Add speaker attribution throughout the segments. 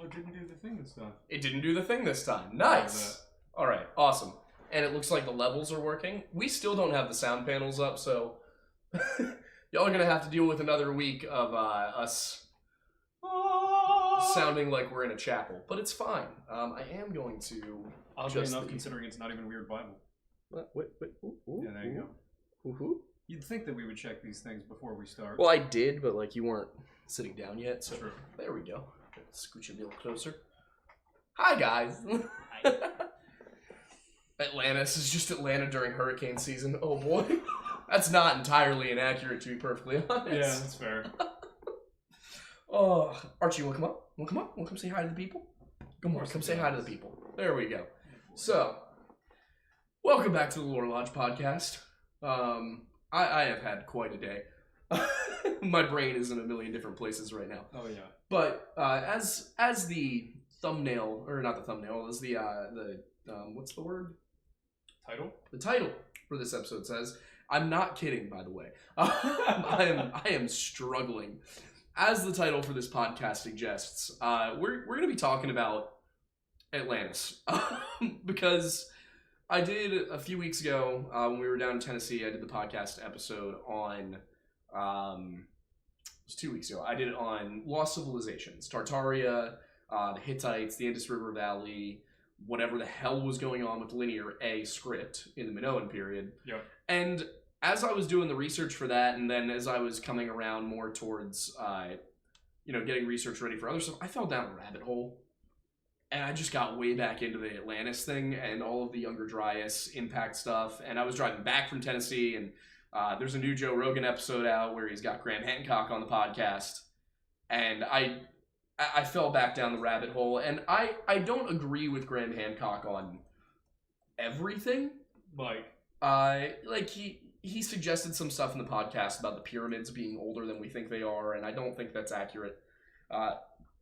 Speaker 1: it didn't do the thing this time.
Speaker 2: It didn't do the thing this time. Nice. All right, awesome. And it looks like the levels are working. We still don't have the sound panels up, so y'all are going to have to deal with another week of us sounding like we're in a chapel. But it's fine. I am going to...
Speaker 1: Oddly enough, considering it's not even Weird Bible.
Speaker 2: What? Ooh,
Speaker 1: Yeah, there you go.
Speaker 2: Ooh.
Speaker 1: You'd think that we would check these things before we start.
Speaker 2: Well, I did, but like you weren't sitting down yet, so
Speaker 1: True.
Speaker 2: There we go. Scooch you a little closer. Hi, guys. Atlantis is just Atlanta during hurricane season. Oh boy, that's not entirely inaccurate, to be perfectly honest.
Speaker 1: Yeah, that's fair.
Speaker 2: Oh, Archie, you wanna come up? Want to come say hi to the people? Come on, come say hi to the people. There we go. So, welcome back to the Lore Lodge podcast. I have had quite a day. My brain is in a million different places right now.
Speaker 1: Oh yeah.
Speaker 2: But as the thumbnail, or not the thumbnail, as the what's the word?
Speaker 1: Title?
Speaker 2: The title for this episode says, I'm not kidding, by the way. I am struggling. As the title for this podcast suggests, we're going to be talking about Atlantis. Because I did a few weeks ago, when we were down in Tennessee, I did the podcast episode on, it was 2 weeks ago, I did it on Lost Civilizations, Tartaria, the Hittites, the Indus River Valley, whatever the hell was going on with Linear A script in the Minoan period.
Speaker 1: Yep.
Speaker 2: And as I was doing the research for that, and then as I was coming around more towards, getting research ready for other stuff, I fell down a rabbit hole. And I just got way back into the Atlantis thing and all of the Younger Dryas impact stuff. And I was driving back from Tennessee, and there's a new Joe Rogan episode out where he's got Graham Hancock on the podcast. And I fell back down the rabbit hole. And I don't agree with Graham Hancock on everything. He suggested some stuff in the podcast about the pyramids being older than we think they are, and I don't think that's accurate. I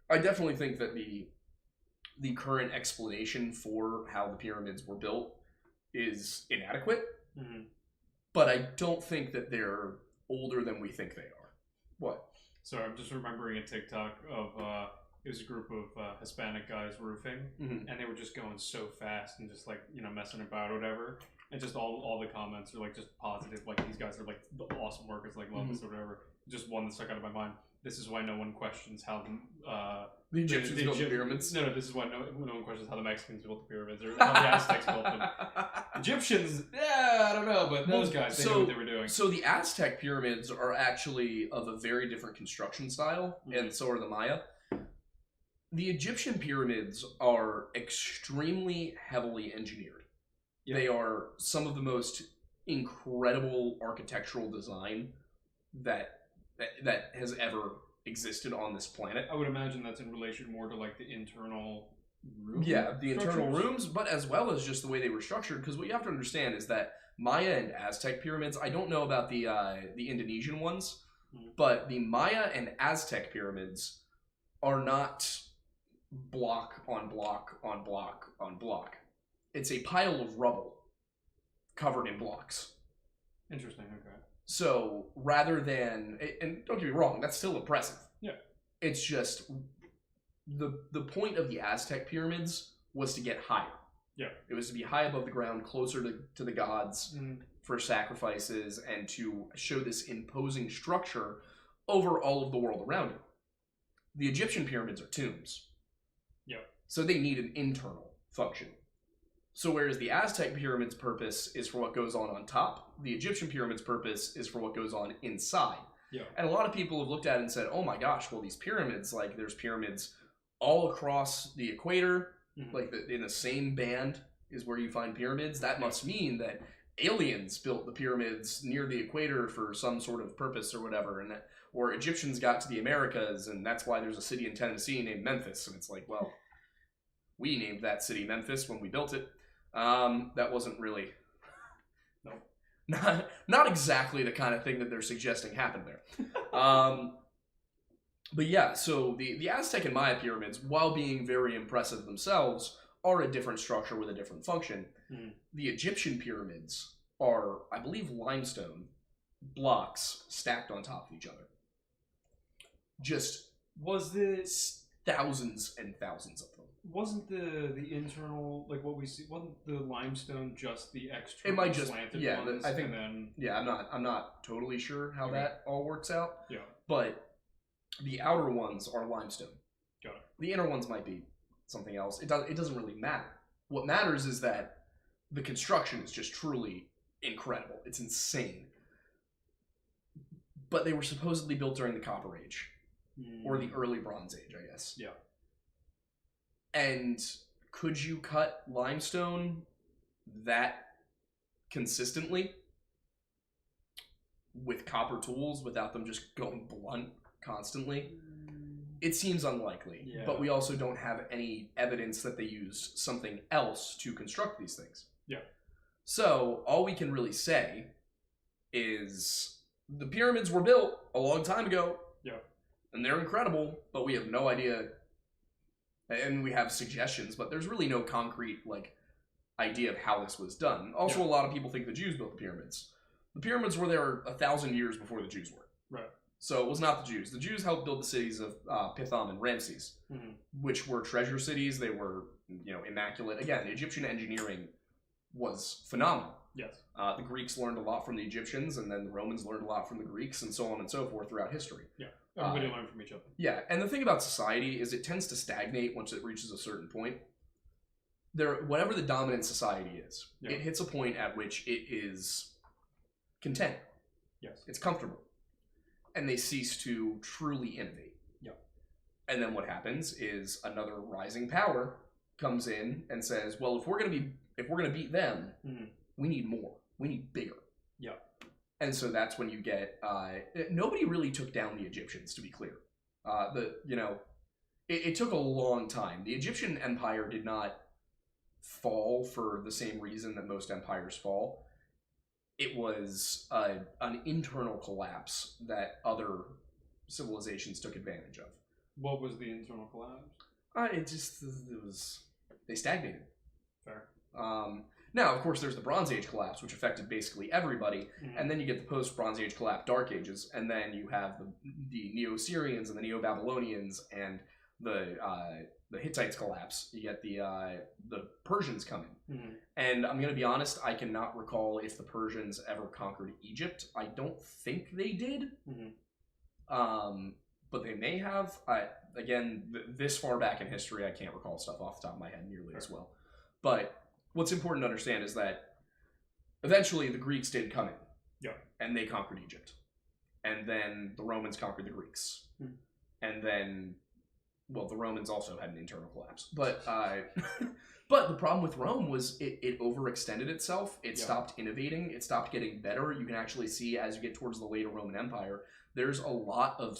Speaker 2: definitely think that the current explanation for how the pyramids were built is inadequate, but I don't think that they're older than we think they are. What?
Speaker 1: So I'm just remembering a TikTok of it was a group of Hispanic guys roofing, and they were just going so fast and just messing about or whatever, and just all the comments are like just positive, like these guys are like the awesome workers, like love this or whatever. Just one that stuck out of my mind. This is why no one questions how
Speaker 2: the Egyptians built the pyramids.
Speaker 1: No, this is why no one questions how the Mexicans built the pyramids or how the Aztecs built them. Egyptians, I don't know, but those guys, they knew what they were doing.
Speaker 2: So the Aztec pyramids are actually of a very different construction style, and so are the Maya. The Egyptian pyramids are extremely heavily engineered. Yep. They are some of the most incredible architectural design that has ever existed on this planet.
Speaker 1: I would imagine that's in relation more to like the internal rooms.
Speaker 2: Yeah, the internal rooms, but as well as just the way they were structured. Because what you have to understand is that Maya and Aztec pyramids, I don't know about the Indonesian ones, but the Maya and Aztec pyramids are not block on block on block on block. It's a pile of rubble covered in blocks.
Speaker 1: Interesting, okay.
Speaker 2: So rather than, and don't get me wrong, that's still impressive.
Speaker 1: Yeah.
Speaker 2: It's just the point of the Aztec pyramids was to get higher.
Speaker 1: Yeah. It
Speaker 2: was to be high above the ground, closer to the gods for sacrifices, and to show this imposing structure over all of the world around it. The Egyptian pyramids are tombs.
Speaker 1: Yeah.
Speaker 2: So they need an internal function. So whereas the Aztec pyramid's purpose is for what goes on top, the Egyptian pyramid's purpose is for what goes on inside.
Speaker 1: Yeah.
Speaker 2: And a lot of people have looked at it and said, oh my gosh, well these pyramids, like there's pyramids all across the equator, like in the same band is where you find pyramids. That must mean that aliens built the pyramids near the equator for some sort of purpose or whatever, or Egyptians got to the Americas and that's why there's a city in Tennessee named Memphis. And it's like, well, we named that city Memphis when we built it. That wasn't really, not exactly the kind of thing that they're suggesting happened there. But yeah, so the Aztec and Maya pyramids, while being very impressive themselves, are a different structure with a different function. The Egyptian pyramids are, I believe, limestone blocks stacked on top of each other. Just
Speaker 1: was this
Speaker 2: thousands and thousands of them.
Speaker 1: Wasn't the internal, like what we see, wasn't the limestone just the extra
Speaker 2: It might just
Speaker 1: slanted
Speaker 2: yeah.
Speaker 1: ones,
Speaker 2: I think
Speaker 1: and then
Speaker 2: yeah. I'm not totally sure how that all works out.
Speaker 1: yeah,
Speaker 2: But the outer ones are limestone.
Speaker 1: got it.
Speaker 2: The inner ones might be something else. It doesn't really matter. What matters is that the construction is just truly incredible. It's insane. But they were supposedly built during the Copper Age. Or the early Bronze Age, I guess.
Speaker 1: Yeah.
Speaker 2: And could you cut limestone that consistently with copper tools without them just going blunt constantly? It seems unlikely.
Speaker 1: Yeah.
Speaker 2: But we also don't have any evidence that they used something else to construct these things.
Speaker 1: Yeah.
Speaker 2: So all we can really say is the pyramids were built a long time ago.
Speaker 1: Yeah.
Speaker 2: And they're incredible, but we have no idea. And we have suggestions, but there's really no concrete idea of how this was done. Also,
Speaker 1: Yeah.
Speaker 2: a lot of people think the Jews built the pyramids. The pyramids were there 1,000 years before the Jews were.
Speaker 1: Right.
Speaker 2: So it was not the Jews. The Jews helped build the cities of Pithom and Ramses, which were treasure cities. They were, immaculate. Again, the Egyptian engineering was phenomenal.
Speaker 1: Yes.
Speaker 2: The Greeks learned a lot from the Egyptians, and then the Romans learned a lot from the Greeks, and so on and so forth throughout history.
Speaker 1: Yeah. Everybody learned from each other.
Speaker 2: Yeah, and the thing about society is it tends to stagnate once it reaches a certain point. Whatever the dominant society is,
Speaker 1: Yeah.
Speaker 2: it hits a point at which it is content.
Speaker 1: Yes.
Speaker 2: It's comfortable. And they cease to truly innovate.
Speaker 1: Yeah.
Speaker 2: And then what happens is another rising power comes in and says, well, if we're gonna beat them, we need more. We need bigger.
Speaker 1: Yeah.
Speaker 2: And so that's when you get nobody really took down the Egyptians, to be clear. It took a long time. The Egyptian empire did not fall for the same reason that most empires fall. It was an internal collapse that other civilizations took advantage of.
Speaker 1: What was the internal collapse?
Speaker 2: They stagnated.
Speaker 1: Fair.
Speaker 2: Now, of course, there's the Bronze Age collapse, which affected basically everybody, and then you get the post-Bronze Age collapse, Dark Ages, and then you have the Neo-Assyrians and the Neo-Babylonians and the Hittites collapse. You get the Persians coming. And I'm going to be honest, I cannot recall if the Persians ever conquered Egypt. I don't think they did. But they may have. This far back in history, I can't recall stuff off the top of my head nearly as well. But what's important to understand is that eventually the Greeks did come in.
Speaker 1: Yeah.
Speaker 2: And they conquered Egypt. And then the Romans conquered the Greeks. And then, well, the Romans also had an internal collapse. But but the problem with Rome was it overextended itself. It stopped innovating. It stopped getting better. You can actually see as you get towards the later Roman Empire, there's a lot of,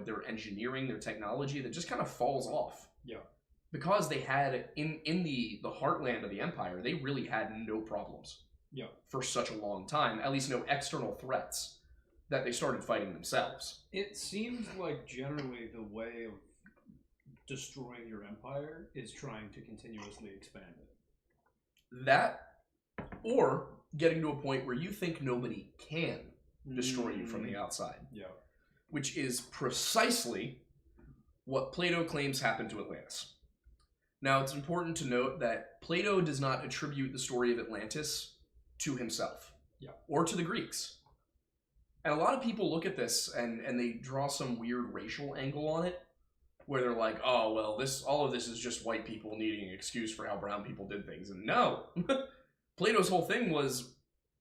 Speaker 2: their engineering, their technology that just kind of falls off.
Speaker 1: Yeah.
Speaker 2: Because they had, in the heartland of the empire, they really had no problems.
Speaker 1: Yeah.
Speaker 2: For such a long time. At least no external threats that they started fighting themselves.
Speaker 1: It seems like generally the way of destroying your empire is trying to continuously expand it.
Speaker 2: That, or getting to a point where you think nobody can destroy you from the outside.
Speaker 1: Yeah.
Speaker 2: Which is precisely what Plato claims happened to Atlantis. Now, it's important to note that Plato does not attribute the story of Atlantis to himself.
Speaker 1: Yeah.
Speaker 2: Or to the Greeks. And a lot of people look at this and they draw some weird racial angle on it, where they're like, oh, well, all of this is just white people needing an excuse for how brown people did things. And no. Plato's whole thing was,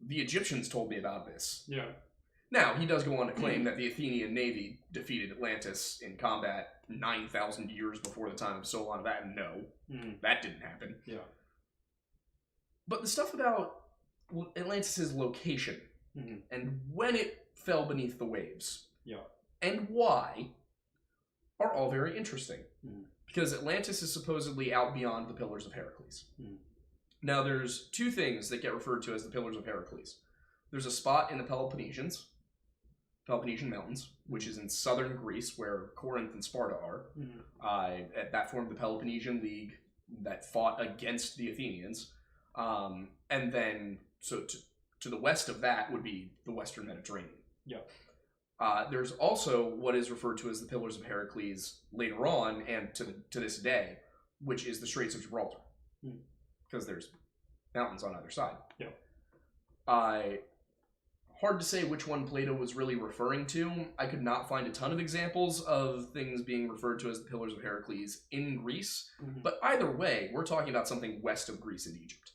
Speaker 2: the Egyptians told me about this.
Speaker 1: Yeah.
Speaker 2: Now, he does go on to claim that the Athenian navy defeated Atlantis in combat 9,000 years before the time of Solon. That didn't happen.
Speaker 1: Yeah.
Speaker 2: But the stuff about Atlantis' location and when it fell beneath the waves and why are all very interesting. Because Atlantis is supposedly out beyond the Pillars of Heracles. Now, there's two things that get referred to as the Pillars of Heracles. There's a spot in the Peloponnesian Mountains, which is in southern Greece, where Corinth and Sparta are. That formed the Peloponnesian League that fought against the Athenians. And then, so to the west of that would be the Western Mediterranean.
Speaker 1: Yeah.
Speaker 2: There's also what is referred to as the Pillars of Heracles later on, and to this day, which is the Straits of Gibraltar, because there's mountains on either side.
Speaker 1: Yeah.
Speaker 2: Hard to say which one Plato was really referring to. I could not find a ton of examples of things being referred to as the Pillars of Heracles in Greece, but either way, we're talking about something west of Greece and Egypt.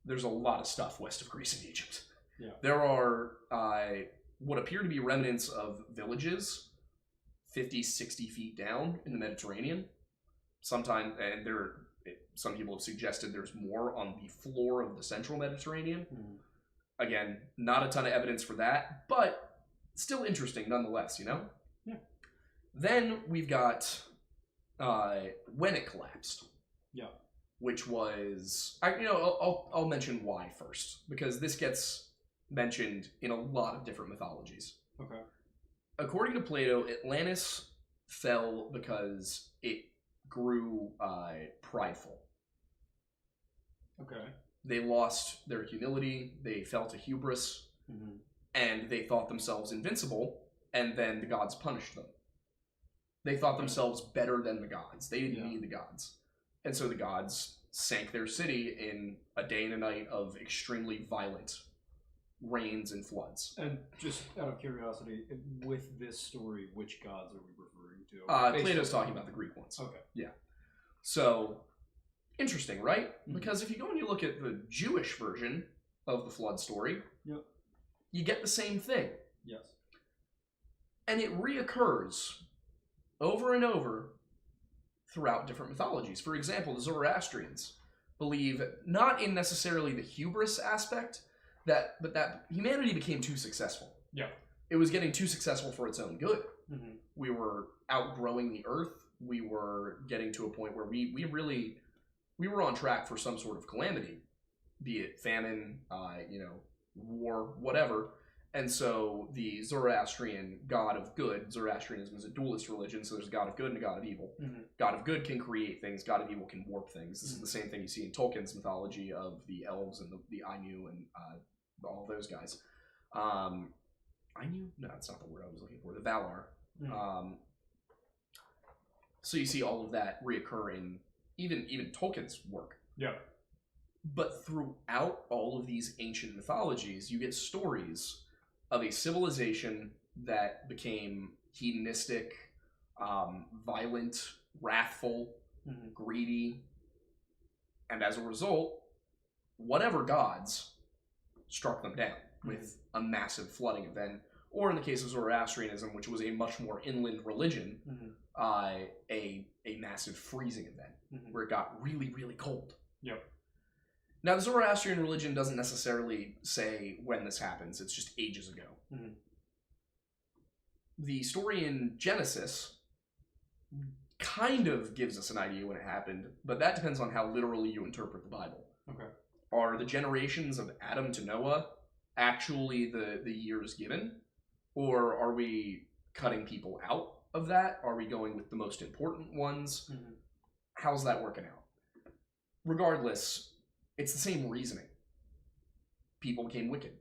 Speaker 2: There's a lot of stuff west of Greece and Egypt.
Speaker 1: Yeah.
Speaker 2: There are what appear to be remnants of villages 50, 60 feet down in the Mediterranean. Sometimes, and some people have suggested there's more on the floor of the central Mediterranean. Again, not a ton of evidence for that, but still interesting nonetheless, you know?
Speaker 1: Yeah.
Speaker 2: Then we've got when it collapsed.
Speaker 1: Yeah.
Speaker 2: Which was, I'll mention why first, because this gets mentioned in a lot of different mythologies.
Speaker 1: Okay.
Speaker 2: According to Plato, Atlantis fell because it grew prideful.
Speaker 1: Okay.
Speaker 2: They lost their humility, they fell to hubris, and they thought themselves invincible, and then the gods punished them. They thought themselves better than the gods. They didn't need the gods. And so the gods sank their city in a day and a night of extremely violent rains and floods.
Speaker 1: And just out of curiosity, with this story, which gods are we referring to?
Speaker 2: Plato's talking about the Greek ones.
Speaker 1: Okay.
Speaker 2: Yeah. So, interesting, right? Because if you go and you look at the Jewish version of the flood story, you get the same thing.
Speaker 1: Yes.
Speaker 2: And it reoccurs over and over throughout different mythologies. For example, the Zoroastrians believe, not in necessarily the hubris aspect, but that humanity became too successful.
Speaker 1: Yeah.
Speaker 2: It was getting too successful for its own good. We were outgrowing the earth. We were getting to a point where we were on track for some sort of calamity, be it famine, war, whatever. And so the Zoroastrian god of good, Zoroastrianism is a dualist religion, so there's a god of good and a god of evil. God of good can create things, god of evil can warp things. This is the same thing you see in Tolkien's mythology of the elves and the Ainu and all those guys. Ainu? No, that's not the word I was looking for. The Valar. So you see all of that reoccur in even Tolkien's work.
Speaker 1: Yeah.
Speaker 2: But throughout all of these ancient mythologies, you get stories of a civilization that became hedonistic, violent, wrathful, greedy, and as a result, whatever gods struck them down with a massive flooding event, or in the case of Zoroastrianism, which was a much more inland religion, a massive freezing event where it got really, really cold.
Speaker 1: Yep.
Speaker 2: Now, the Zoroastrian religion doesn't necessarily say when this happens. It's just ages ago. The story in Genesis kind of gives us an idea when it happened, but that depends on how literally you interpret the Bible.
Speaker 1: Okay.
Speaker 2: Are the generations of Adam to Noah actually the years given? Or are we cutting people out of that? Are we going with the most important ones? How's that working out? Regardless, it's the same reasoning. People became wicked.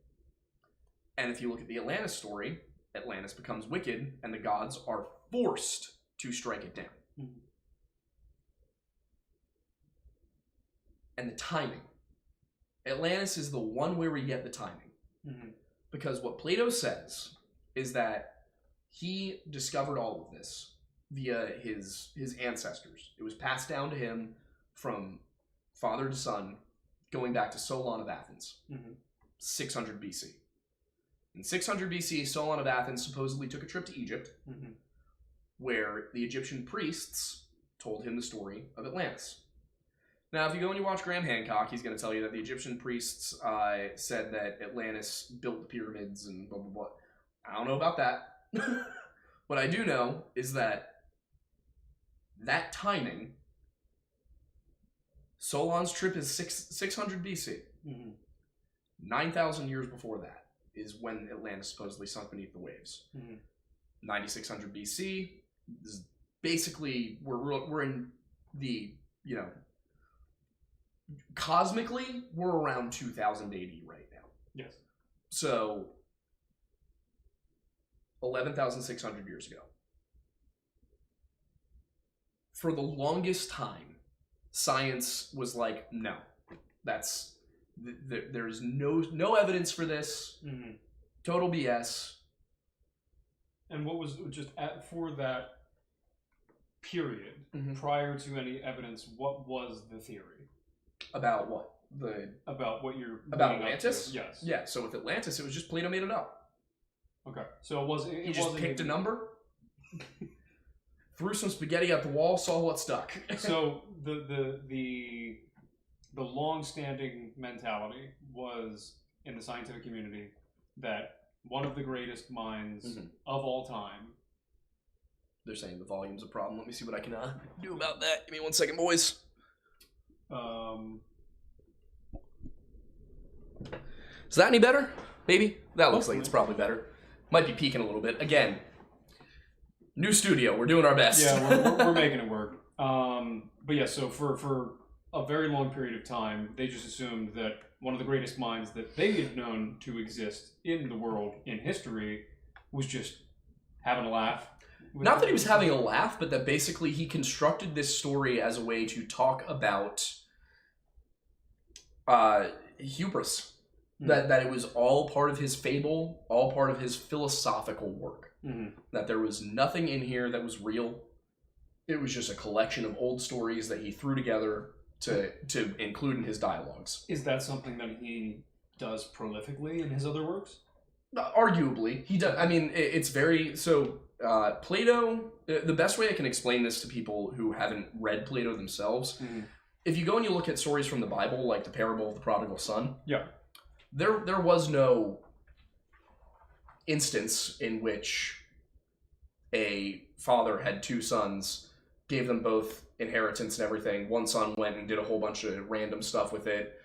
Speaker 2: And if you look at the Atlantis story, Atlantis becomes wicked, and the gods are forced to strike it down. And the timing. Atlantis is the one where we get the timing. Because what Plato says is that he discovered all of this via his ancestors. It was passed down to him from father to son, going back to Solon of Athens, 600 BC. In 600 BC, Solon of Athens supposedly took a trip to Egypt, where the Egyptian priests told him the story of Atlantis. Now, if you go and you watch Graham Hancock, he's going to tell you that the Egyptian priests said that Atlantis built the pyramids and blah, blah, blah. I don't know about that. What I do know is that timing, Solon's trip is 600 BC. 9,000 years before that is when Atlantis supposedly sunk beneath the waves. 9600 BC is basically, we're in the, cosmically, we're around 2000 AD right now.
Speaker 1: Yes.
Speaker 2: So 11,600 years ago. For the longest time, science was like, no, there's no evidence for this.
Speaker 1: Mm-hmm.
Speaker 2: Total BS.
Speaker 1: And what was for that period, prior to any evidence, what was the theory?
Speaker 2: About what?
Speaker 1: About what you're...
Speaker 2: About Atlantis?
Speaker 1: Yes.
Speaker 2: Yeah, so with Atlantis, it was just Plato made it up.
Speaker 1: Okay. So it wasn't...
Speaker 2: He just picked a number, threw some spaghetti at the wall, saw what stuck.
Speaker 1: So the long-standing mentality was in the scientific community that one of the greatest minds of all time...
Speaker 2: They're saying the volume's a problem. Let me see what I can do about that. Give me 1 second, boys. Is that any better? Maybe? That looks like it's probably better. Might be peaking a little bit. Again, new studio. We're doing our best.
Speaker 1: Yeah, we're making it work. But yeah, so for a very long period of time, they just assumed that one of the greatest minds that they had known to exist in the world, in history, was just having a laugh.
Speaker 2: Not that he was having a laugh, but that basically he constructed this story as a way to talk about hubris. That it was all part of his fable, all part of his philosophical work. That there was nothing in here that was real. It was just a collection of old stories that he threw together to include in his dialogues.
Speaker 1: Is that something that he does prolifically in his other works?
Speaker 2: Arguably. He does. I mean, it's very... So, Plato... The best way I can explain this to people who haven't read Plato themselves, if you go and you look at stories from the Bible, like the parable of the prodigal son...
Speaker 1: Yeah.
Speaker 2: There was no instance in which a father had two sons, gave them both inheritance and everything. One son went and did a whole bunch of random stuff with it,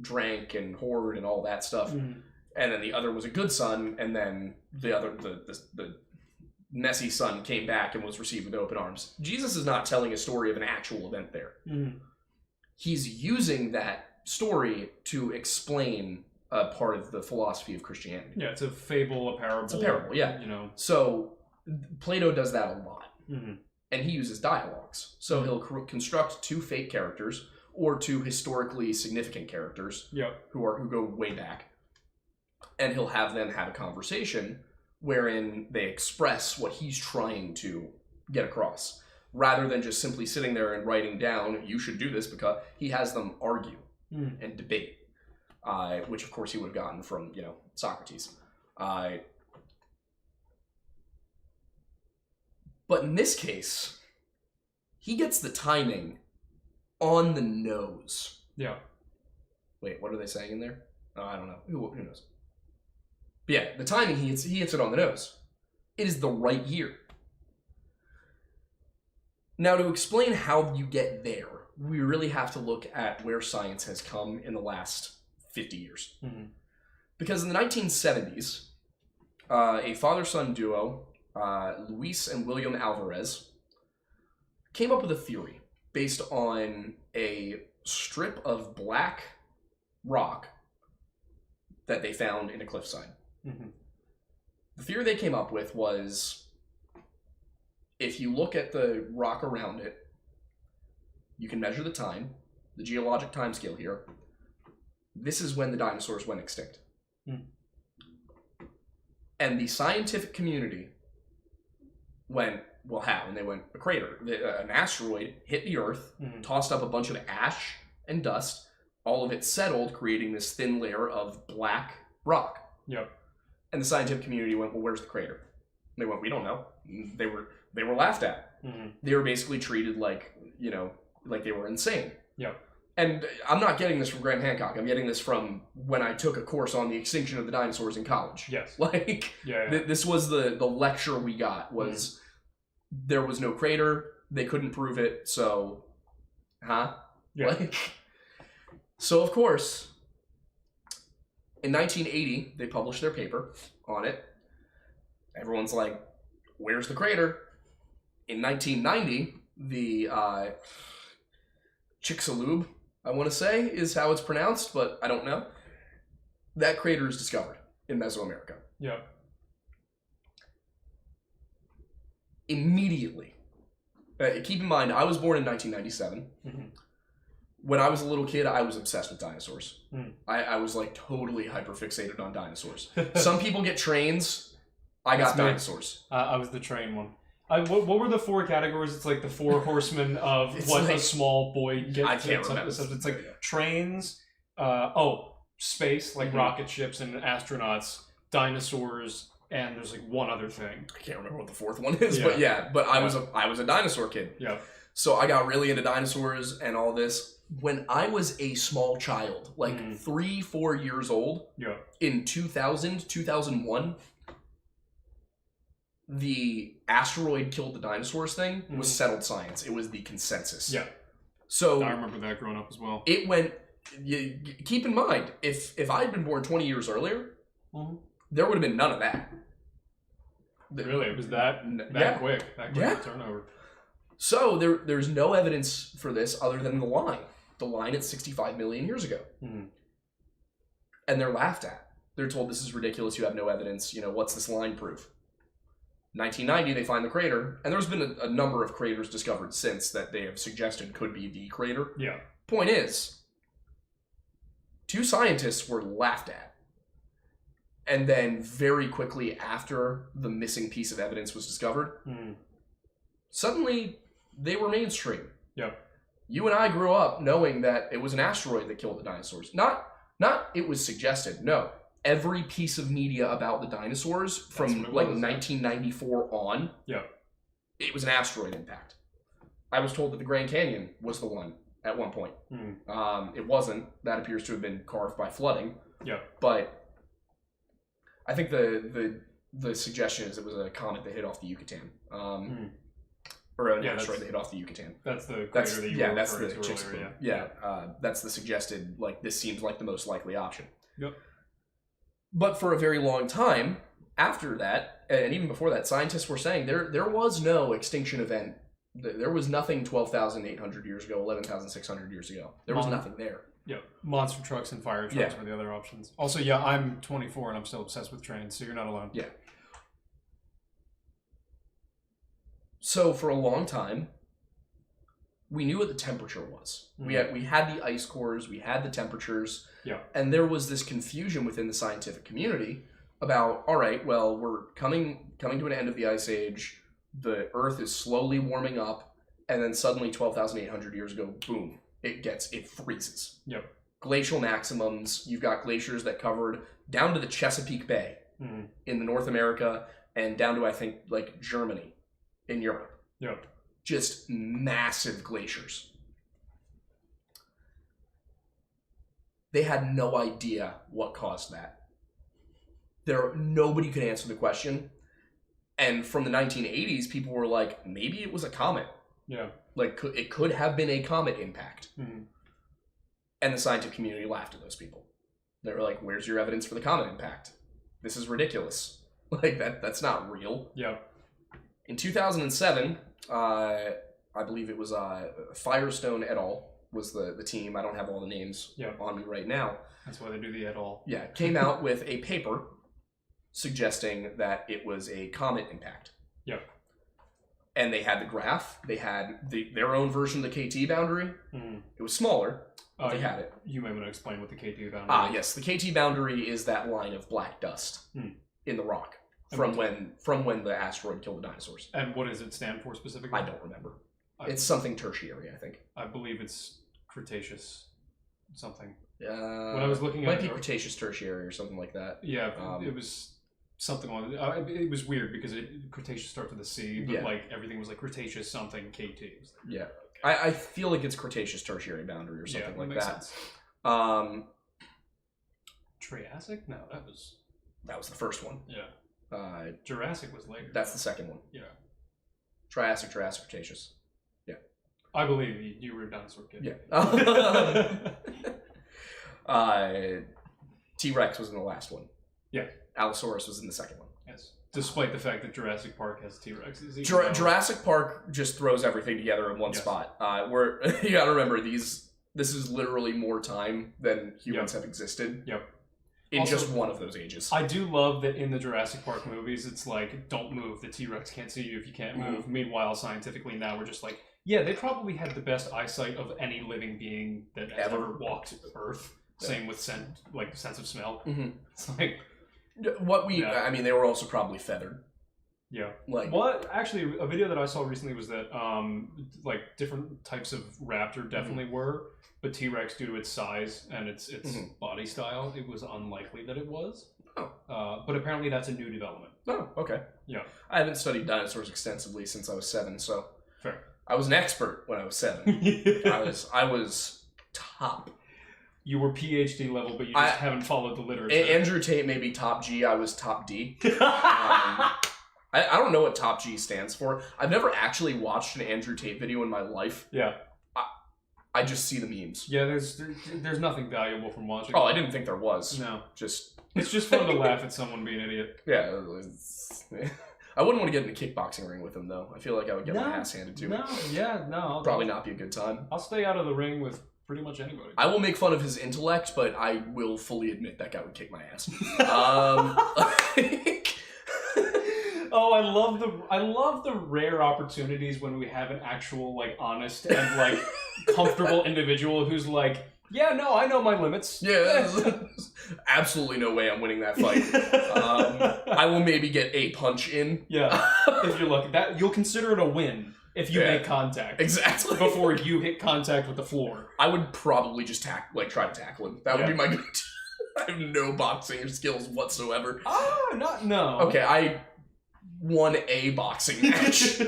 Speaker 2: drank and whored and all that stuff. And then the other was a good son, and then the messy son came back and was received with open arms. Jesus is not telling a story of an actual event there. He's using that story to explain a part of the philosophy of Christianity.
Speaker 1: Yeah, it's a fable, a parable.
Speaker 2: It's a parable, yeah. So Plato does that a lot. And he uses dialogues. So he'll construct two fake characters or two historically significant characters who go way back. And he'll have them have a conversation wherein they express what he's trying to get across, rather than just simply sitting there and writing down, you should do this, because he has them argue and debate, which of course he would have gotten from, Socrates. But in this case, he gets the timing on the nose.
Speaker 1: Yeah.
Speaker 2: Wait, what are they saying in there? Oh, I don't know. Who knows? But yeah, the timing, he hits it on the nose. It is the right year. Now, to explain how you get there, we really have to look at where science has come in the last 50 years. Because in the 1970s, a father-son duo, Luis and William Alvarez, came up with a theory based on a strip of black rock that they found in a cliffside. The theory they came up with was, if you look at the rock around it, you can measure the time, the geologic time scale here. This is when the dinosaurs went extinct. And the scientific community went, well, how? And they went, a crater. An asteroid hit the Earth, tossed up a bunch of ash and dust. All of it settled, creating this thin layer of black rock. And the scientific community went, well, where's the crater? And they went, we don't know. They were laughed at. They were basically treated like, like they were insane. And I'm not getting this from Graham Hancock. I'm getting this from when I took a course on the extinction of the dinosaurs in college. This was the lecture we got was there was no crater. They couldn't prove it. So, so of course, in 1980, they published their paper on it. Everyone's like, where's the crater? In 1990, the Chicxulub, I want to say, is how it's pronounced, but I don't know. That crater is discovered in Mesoamerica. immediately. Keep in mind, I was born in 1997.
Speaker 1: Mm-hmm.
Speaker 2: When I was a little kid, I was obsessed with dinosaurs. I was like totally hyperfixated on dinosaurs. Some people get trains. I got dinosaurs. I
Speaker 1: was the train one. What were the 4 categories? It's like the 4 horsemen of what like, a small boy gets.
Speaker 2: I can't remember.
Speaker 1: It's like trains, space, like rocket ships and astronauts, dinosaurs, and there's like one other thing.
Speaker 2: I can't remember what the 4th one is, but I was a dinosaur kid.
Speaker 1: Yeah.
Speaker 2: So I got really into dinosaurs and all this. When I was a small child, like 3-4 years old, in 2001, the asteroid killed the dinosaurs thing was settled science. It was the consensus.
Speaker 1: Yeah.
Speaker 2: So
Speaker 1: I remember that growing up as well.
Speaker 2: It went. Keep in mind, if I had been born 20 years earlier, there would have been none of that.
Speaker 1: Really, it was that quick. That quick turnover. So
Speaker 2: there's no evidence for this other than the line. The line at 65 million years ago. And they're laughed at. They're told this is ridiculous. You have no evidence. You know, what's this line prove? 1990, they find the crater, and there's been a number of craters discovered since that they have suggested could be the crater.
Speaker 1: Yeah.
Speaker 2: Point is, 2 scientists were laughed at. And then very quickly after the missing piece of evidence was discovered, suddenly they were mainstream.
Speaker 1: Yeah.
Speaker 2: You and I grew up knowing that it was an asteroid that killed the dinosaurs. Not it was suggested. No. Every piece of media about the dinosaurs from like 1994 on, it was an asteroid impact. I was told that the Grand Canyon was the one at one point. It wasn't. That appears to have been carved by flooding.
Speaker 1: Yeah.
Speaker 2: But I think the suggestion is it was a comet that hit off the Yucatan. Or an asteroid that hit off the Yucatan.
Speaker 1: That's the crater that you were referring to earlier.
Speaker 2: That's the suggested, like, this seems like the most likely option.
Speaker 1: Yep.
Speaker 2: But for a very long time, after that, and even before that, scientists were saying there was no extinction event. There was nothing 12,800 years ago, 11,600 years ago. There was nothing there.
Speaker 1: Yeah, monster trucks and fire trucks were the other options. Also, I'm 24 and I'm still obsessed with trains, so you're not alone.
Speaker 2: Yeah. So for a long time, we knew what the temperature was. We had the ice cores, we had the temperatures, and there was this confusion within the scientific community about, all right, well, we're coming to an end of the ice age, the Earth is slowly warming up, and then suddenly 12,800 years ago, boom, it freezes.
Speaker 1: Yep.
Speaker 2: Glacial maximums. You've got glaciers that covered down to the Chesapeake Bay in the North America, and down to, I think, like Germany in Europe.
Speaker 1: Yep.
Speaker 2: Just massive glaciers. They had no idea what caused that. Nobody could answer the question. And from the 1980s, people were like, maybe it was a comet.
Speaker 1: Yeah.
Speaker 2: Like, it could have been a comet impact. And the scientific community laughed at those people. They were like, where's your evidence for the comet impact? This is ridiculous. Like, that's not real.
Speaker 1: Yeah.
Speaker 2: In 2007, I believe it was Firestone et al. Was the team. I don't have all the names on me right now.
Speaker 1: That's why they do the et al.
Speaker 2: Yeah, came out with a paper suggesting that it was a comet impact.
Speaker 1: Yep.
Speaker 2: And they had the graph. They had their own version of the KT boundary. It was smaller, but they had it.
Speaker 1: You may want to explain what the KT boundary is.
Speaker 2: Yes. The KT boundary is that line of black dust in the rock from when the asteroid killed the dinosaurs.
Speaker 1: And what does it stand for specifically?
Speaker 2: I don't remember. It's something tertiary, I think.
Speaker 1: I believe it's Cretaceous something.
Speaker 2: When
Speaker 1: I was looking at
Speaker 2: might be Cretaceous tertiary or something like that.
Speaker 1: Yeah, it was something on it was weird because Cretaceous starts with a C, but like everything was like Cretaceous something KT.
Speaker 2: Yeah. Okay. I feel like it's Cretaceous tertiary boundary or something like that.
Speaker 1: Sense. Triassic? No, that was
Speaker 2: the first one.
Speaker 1: Yeah. Jurassic was later.
Speaker 2: That's the second one.
Speaker 1: Yeah.
Speaker 2: Triassic, Cretaceous. Yeah.
Speaker 1: I believe you were a dinosaur kid.
Speaker 2: Yeah. T-Rex was in the last one.
Speaker 1: Yeah.
Speaker 2: Allosaurus was in the second one.
Speaker 1: Yes. Despite the fact that Jurassic Park has T-Rexes.
Speaker 2: Jurassic Park just throws everything together in one spot. You gotta remember, this is literally more time than humans have existed.
Speaker 1: Yep.
Speaker 2: in
Speaker 1: Also,
Speaker 2: just one of those ages.
Speaker 1: I do love that in the Jurassic Park movies, it's like, don't move. The T-Rex can't see you if you can't move. Meanwhile, scientifically now, we're just like, yeah, they probably had the best eyesight of any living being that ever walked Earth. Yeah. Same with sense of smell. It's like
Speaker 2: I mean, they were also probably feathered.
Speaker 1: Yeah.
Speaker 2: Like,
Speaker 1: what actually, a video that I saw recently was that like different types of raptor definitely were, but T-Rex, due to its size and its body style, it was unlikely that it was. Oh. But apparently that's a new development.
Speaker 2: Oh, okay.
Speaker 1: Yeah.
Speaker 2: I haven't studied dinosaurs extensively since I was 7, so
Speaker 1: fair.
Speaker 2: I was an expert when I was 7. I was top.
Speaker 1: You were PhD level, but you just haven't followed the literature.
Speaker 2: Andrew Tate may be top G. I was top D. I don't know what top G stands for. I've never actually watched an Andrew Tate video in my life.
Speaker 1: Yeah.
Speaker 2: I just see the memes.
Speaker 1: Yeah, there's nothing valuable from watching.
Speaker 2: Oh, I didn't think there was.
Speaker 1: No.
Speaker 2: It's
Speaker 1: just fun to laugh at someone being an idiot.
Speaker 2: Yeah. I wouldn't want to get in a kickboxing ring with him, though. I feel like I would get my ass handed to me.
Speaker 1: No.
Speaker 2: Probably not be a good time.
Speaker 1: I'll stay out of the ring with pretty much anybody.
Speaker 2: I will make fun of his intellect, but I will fully admit that guy would kick my ass.
Speaker 1: Oh, I love the rare opportunities when we have an actual like honest and like comfortable individual who's like, yeah, no, I know my limits.
Speaker 2: Yeah, absolutely no way I'm winning that fight. I will maybe get a punch in.
Speaker 1: Yeah, if you're lucky, that you'll consider it a win if you make contact.
Speaker 2: Exactly.
Speaker 1: Before you hit contact with the floor.
Speaker 2: I would probably just try to tackle him. That would be my go-to. I have no boxing skills whatsoever.
Speaker 1: No.
Speaker 2: Okay, I won a boxing match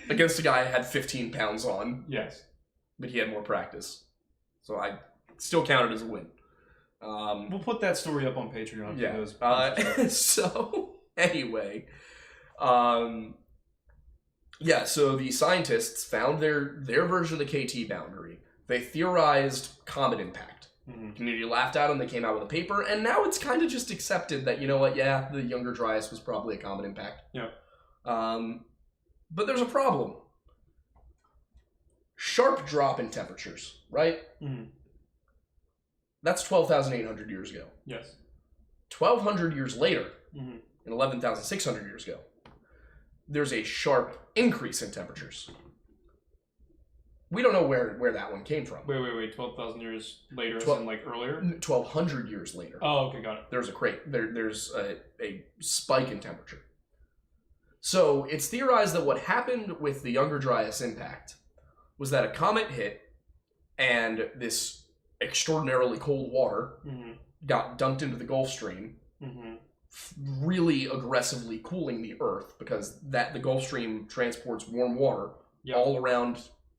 Speaker 2: against a guy I had 15 pounds on.
Speaker 1: Yes.
Speaker 2: But he had more practice. So I still counted as a win.
Speaker 1: We'll put that story up on Patreon.
Speaker 2: Yeah. So, anyway. Yeah, so the scientists found their version of the KT boundary. They theorized comet impact. Community laughed at them, they came out with a paper, and now it's kind of just accepted that, you know what, yeah, the Younger Dryas was probably a comet impact.
Speaker 1: Yeah.
Speaker 2: But there's a problem. Sharp drop in temperatures, right? That's 12,800 years ago.
Speaker 1: Yes.
Speaker 2: 1,200 years later, and 11,600 years ago, there's a sharp increase in temperatures. We don't know where that one came from.
Speaker 1: Wait. 12,000 years later, as in like earlier?
Speaker 2: 1,200 years later.
Speaker 1: Oh, okay, got it.
Speaker 2: There's there's a spike in temperature. So it's theorized that what happened with the Younger Dryas impact was that a comet hit, and this extraordinarily cold water got dumped into the Gulf Stream, really aggressively cooling the Earth, because the Gulf Stream transports warm water all around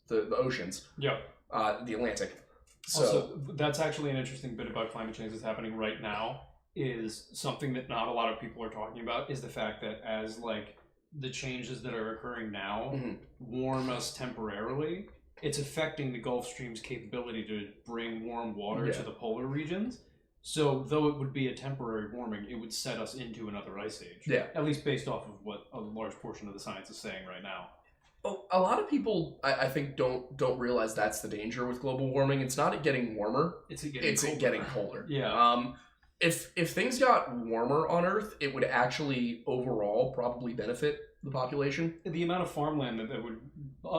Speaker 2: the oceans, the Atlantic. So,
Speaker 1: also, that's actually an interesting bit about climate change that's happening right now, is something that not a lot of people are talking about, is the fact that as like the changes that are occurring now warm us temporarily, it's affecting the Gulf Stream's capability to bring warm water to the polar regions. So though it would be a temporary warming, it would set us into another ice age. Yeah. At least based off of what a large portion of the science is saying right now.
Speaker 2: Oh, a lot of people, I think, don't realize that's the danger with global warming. It's not it getting warmer. It's it getting colder.
Speaker 1: Yeah.
Speaker 2: If things got warmer on Earth, it would actually overall probably benefit the population.
Speaker 1: The amount of farmland that would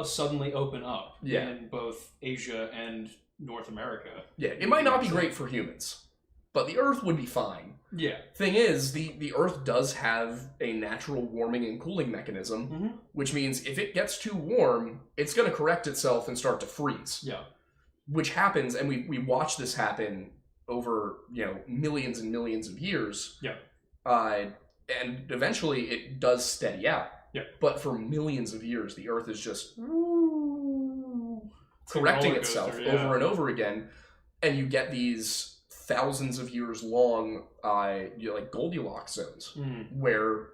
Speaker 1: suddenly open up in both Asia and North America.
Speaker 2: Yeah, it might not be great for humans, but the Earth would be fine.
Speaker 1: Yeah.
Speaker 2: Thing is, the Earth does have a natural warming and cooling mechanism, which means if it gets too warm, it's going to correct itself and start to freeze.
Speaker 1: Yeah.
Speaker 2: Which happens, and we watch this happen over, millions and millions of years.
Speaker 1: Yeah.
Speaker 2: And eventually it does steady out.
Speaker 1: Yeah.
Speaker 2: But for millions of years, the Earth is just correcting itself over and over again, and you get these thousands of years long, like Goldilocks zones, where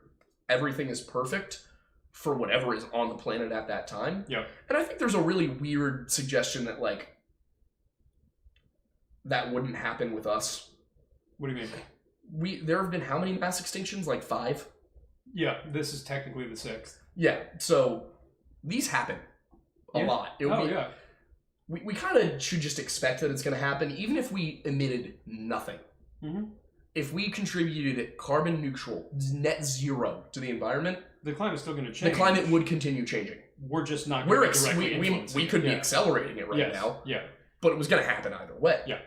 Speaker 2: everything is perfect for whatever is on the planet at that time.
Speaker 1: Yeah.
Speaker 2: And I think there's a really weird suggestion that that wouldn't happen with us.
Speaker 1: What do you mean?
Speaker 2: There have been how many mass extinctions? Like 5?
Speaker 1: Yeah, this is technically the 6th.
Speaker 2: Yeah, so these happen a lot. We kind of should just expect that it's going to happen, even if we emitted nothing. if we contributed carbon neutral, net zero to the environment,
Speaker 1: the climate's still going to change.
Speaker 2: The climate would continue changing.
Speaker 1: We're just not going to directly influence
Speaker 2: we could be accelerating it right now.
Speaker 1: Yeah.
Speaker 2: But it was going to happen either way.
Speaker 1: Yeah.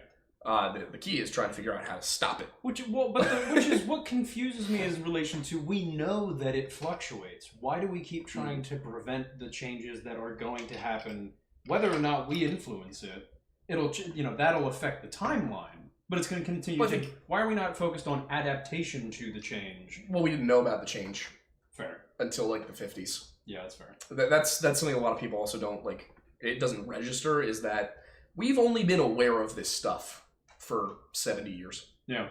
Speaker 2: The key is trying to figure out how to stop it.
Speaker 3: Which is what confuses me in relation to, we know that it fluctuates. Why do we keep trying to prevent the changes that are going to happen? Whether or not we influence it, that'll affect the timeline. But it's going to continue. Why are we not focused on adaptation to the change?
Speaker 2: Well, we didn't know about the change.
Speaker 3: Fair.
Speaker 2: Until like the 50s.
Speaker 3: Yeah, that's fair.
Speaker 2: That's something a lot of people also don't like. It doesn't register. Is that we've only been aware of this stuff for 70 years.
Speaker 1: Yeah.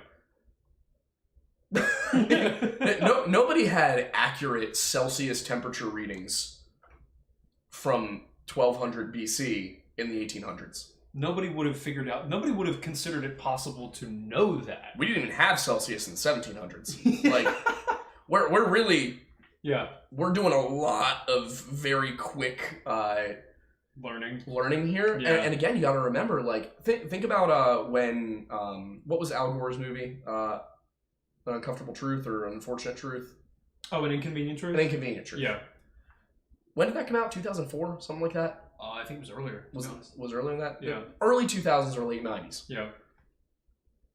Speaker 2: Nobody had accurate Celsius temperature readings from 1200 BC in the 1800s.
Speaker 3: Nobody would have considered it possible to know that.
Speaker 2: We didn't even have Celsius in the 1700s. Like, we're really...
Speaker 1: Yeah.
Speaker 2: We're doing a lot of very quick... learning here.
Speaker 1: Yeah.
Speaker 2: And again, you gotta remember, like, think about when... what was Al Gore's movie? An Uncomfortable Truth or Unfortunate Truth?
Speaker 1: Oh, An Inconvenient Truth?
Speaker 2: An Inconvenient Truth.
Speaker 1: Yeah.
Speaker 2: When did that come out? 2004? Something like that?
Speaker 3: I think it was earlier.
Speaker 2: Was earlier than that?
Speaker 1: Yeah.
Speaker 2: Early 2000s or late 90s.
Speaker 1: Yeah.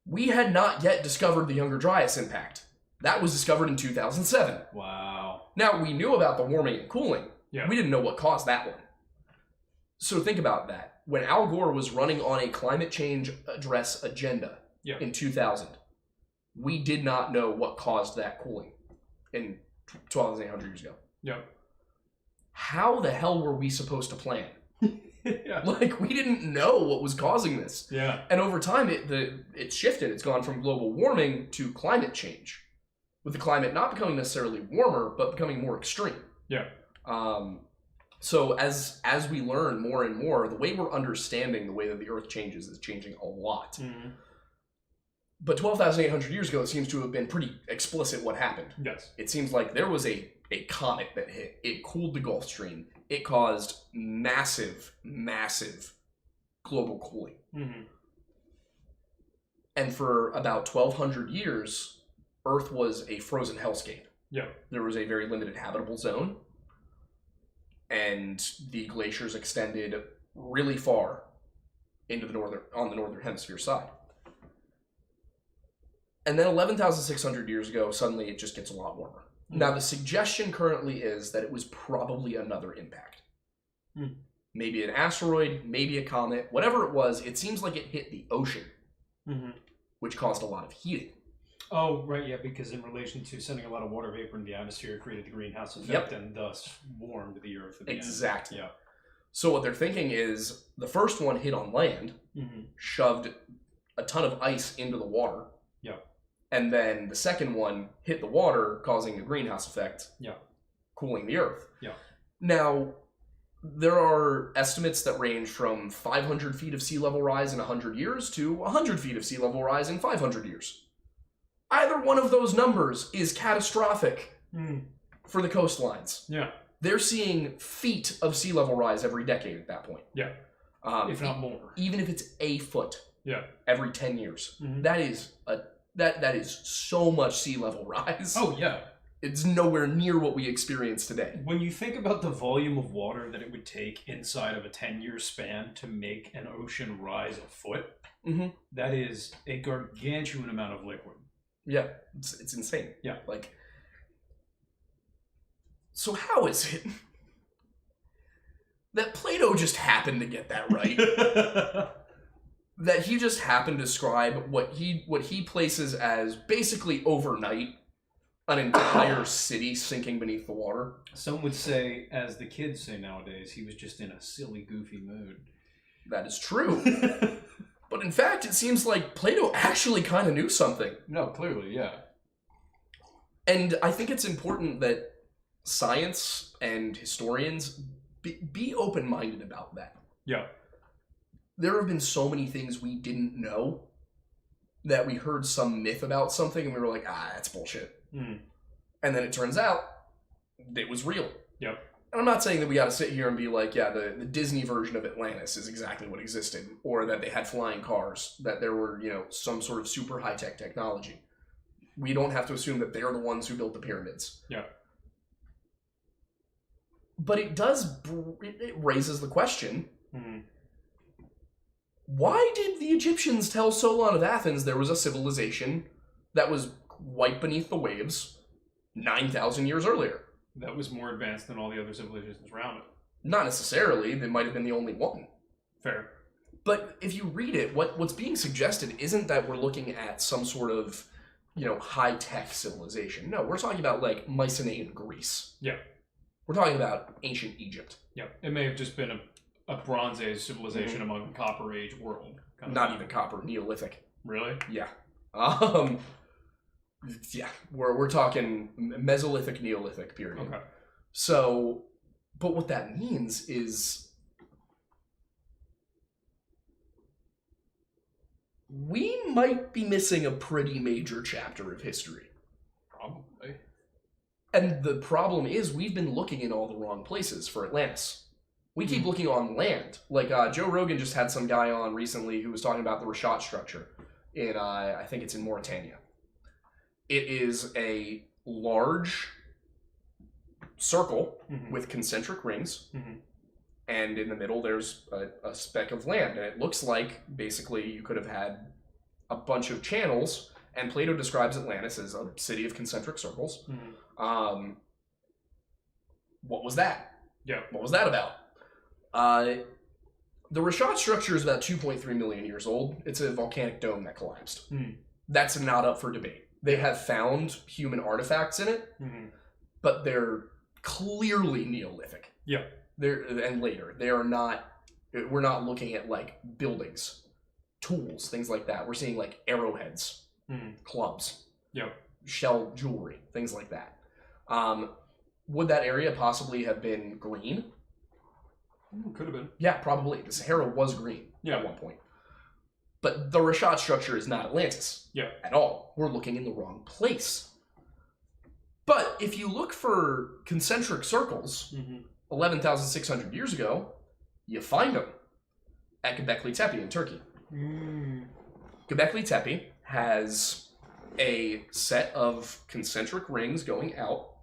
Speaker 2: We had not yet discovered the Younger Dryas impact. That was discovered in 2007.
Speaker 3: Wow.
Speaker 2: Now, we knew about the warming and cooling.
Speaker 1: Yeah.
Speaker 2: We didn't know what caused that one. So think about that. When Al Gore was running on a climate change address agenda in 2000, we did not know what caused that cooling in 12,800 years ago.
Speaker 1: Yeah.
Speaker 2: How the hell were we supposed to plan?
Speaker 1: Yeah.
Speaker 2: Like, we didn't know what was causing this.
Speaker 1: Yeah.
Speaker 2: And over time, it shifted. It's gone from global warming to climate change, with the climate not becoming necessarily warmer, but becoming more extreme.
Speaker 1: Yeah.
Speaker 2: So as we learn more and more, the way we're understanding the way that the Earth changes is changing a lot.
Speaker 1: Mm-hmm.
Speaker 2: But 12,800 years ago, it seems to have been pretty explicit what happened.
Speaker 1: Yes.
Speaker 2: It seems like there was a comet that hit. It cooled the Gulf Stream. It caused massive, massive global cooling.
Speaker 1: Mm-hmm.
Speaker 2: And for about 1,200 years, Earth was a frozen hellscape.
Speaker 1: Yeah.
Speaker 2: There was a very limited habitable zone. And the glaciers extended really far into on the northern hemisphere side. And then 11,600 years ago, suddenly it just gets a lot warmer. Mm. Now, the suggestion currently is that it was probably another impact.
Speaker 1: Mm.
Speaker 2: Maybe an asteroid, maybe a comet, whatever it was, it seems like it hit the ocean, which caused a lot of heating.
Speaker 3: Oh, right, yeah, because in relation to sending a lot of water vapor into the atmosphere, it created the greenhouse effect and thus warmed the Earth.
Speaker 2: Exactly.
Speaker 3: Yeah.
Speaker 2: So what they're thinking is the first one hit on land, shoved a ton of ice into the water.
Speaker 3: Yeah.
Speaker 2: And then the second one hit the water, causing a greenhouse effect.
Speaker 3: Yeah.
Speaker 2: Cooling the Earth.
Speaker 3: Yeah.
Speaker 2: Now, there are estimates that range from 500 feet of sea level rise in 100 years to 100 feet of sea level rise in 500 years. Either one of those numbers is catastrophic for the coastlines.
Speaker 1: Yeah.
Speaker 2: They're seeing feet of sea level rise every decade at that point.
Speaker 1: Yeah.
Speaker 3: If not more.
Speaker 2: Even if it's a foot.
Speaker 1: Yeah.
Speaker 2: Every 10 years.
Speaker 1: Mm-hmm.
Speaker 2: That is that is so much sea level rise.
Speaker 3: Oh, yeah.
Speaker 2: It's nowhere near what we experience today.
Speaker 3: When you think about the volume of water that it would take inside of a 10-year span to make an ocean rise a foot, that is a gargantuan amount of liquid.
Speaker 2: Yeah, it's insane.
Speaker 3: Yeah.
Speaker 2: Like, so how is it that Plato just happened to get that right? That he just happened to describe what he places as basically overnight an entire city sinking beneath the water.
Speaker 3: Some would say, as the kids say nowadays, he was just in a silly, goofy mood.
Speaker 2: That is true. But in fact, it seems like Plato actually kind of knew something.
Speaker 3: No, clearly, yeah.
Speaker 2: And I think it's important that science and historians be open-minded about that.
Speaker 1: Yeah.
Speaker 2: There have been so many things we didn't know that we heard some myth about something and we were like, that's bullshit.
Speaker 1: Mm.
Speaker 2: And then it turns out it was real.
Speaker 1: Yep.
Speaker 2: And I'm not saying that we got to sit here and be like, yeah, the Disney version of Atlantis is exactly what existed, or that they had flying cars, that there were, some sort of super high-tech technology. We don't have to assume that they're the ones who built the pyramids.
Speaker 1: Yeah.
Speaker 2: But it raises the question, why did the Egyptians tell Solon of Athens there was a civilization that was wiped beneath the waves 9,000 years earlier?
Speaker 1: That was more advanced than all the other civilizations around it.
Speaker 2: Not necessarily. They might have been the only one.
Speaker 1: Fair.
Speaker 2: But if you read it, what's being suggested isn't that we're looking at some sort of, high-tech civilization. No, we're talking about, like, Mycenaean Greece.
Speaker 1: Yeah.
Speaker 2: We're talking about ancient Egypt.
Speaker 1: Yeah. It may have just been a Bronze Age civilization among a Copper Age world.
Speaker 2: Not even Copper, Neolithic.
Speaker 1: Really?
Speaker 2: Yeah. Yeah. We're talking Mesolithic, Neolithic period.
Speaker 1: Okay.
Speaker 2: So, but what that means is we might be missing a pretty major chapter of history.
Speaker 1: Probably.
Speaker 2: And the problem is we've been looking in all the wrong places for Atlantis. We keep looking on land. Like, Joe Rogan just had some guy on recently who was talking about the Rashat structure in, I think it's in Mauritania. It is a large circle with concentric rings, and in the middle there's a speck of land, and it looks like basically you could have had a bunch of channels, and Plato describes Atlantis as a city of concentric circles. What was that?
Speaker 1: Yeah.
Speaker 2: What was that about? The Rashat structure is about 2.3 million years old. It's a volcanic dome that collapsed. That's not up for debate. They have found human artifacts in it, but they're clearly Neolithic.
Speaker 1: Yeah.
Speaker 2: And later. They are not, we're not looking at like buildings, tools, things like that. We're seeing like arrowheads, clubs, shell jewelry, things like that. Would that area possibly have been green?
Speaker 1: Could have been.
Speaker 2: Yeah, probably. The Sahara was green at one point. But the Rashat structure is not Atlantis at all. We're looking in the wrong place. But if you look for concentric circles 11,600 years ago, you find them at Gobekli Tepe in Turkey. Gobekli Tepe has a set of concentric rings going out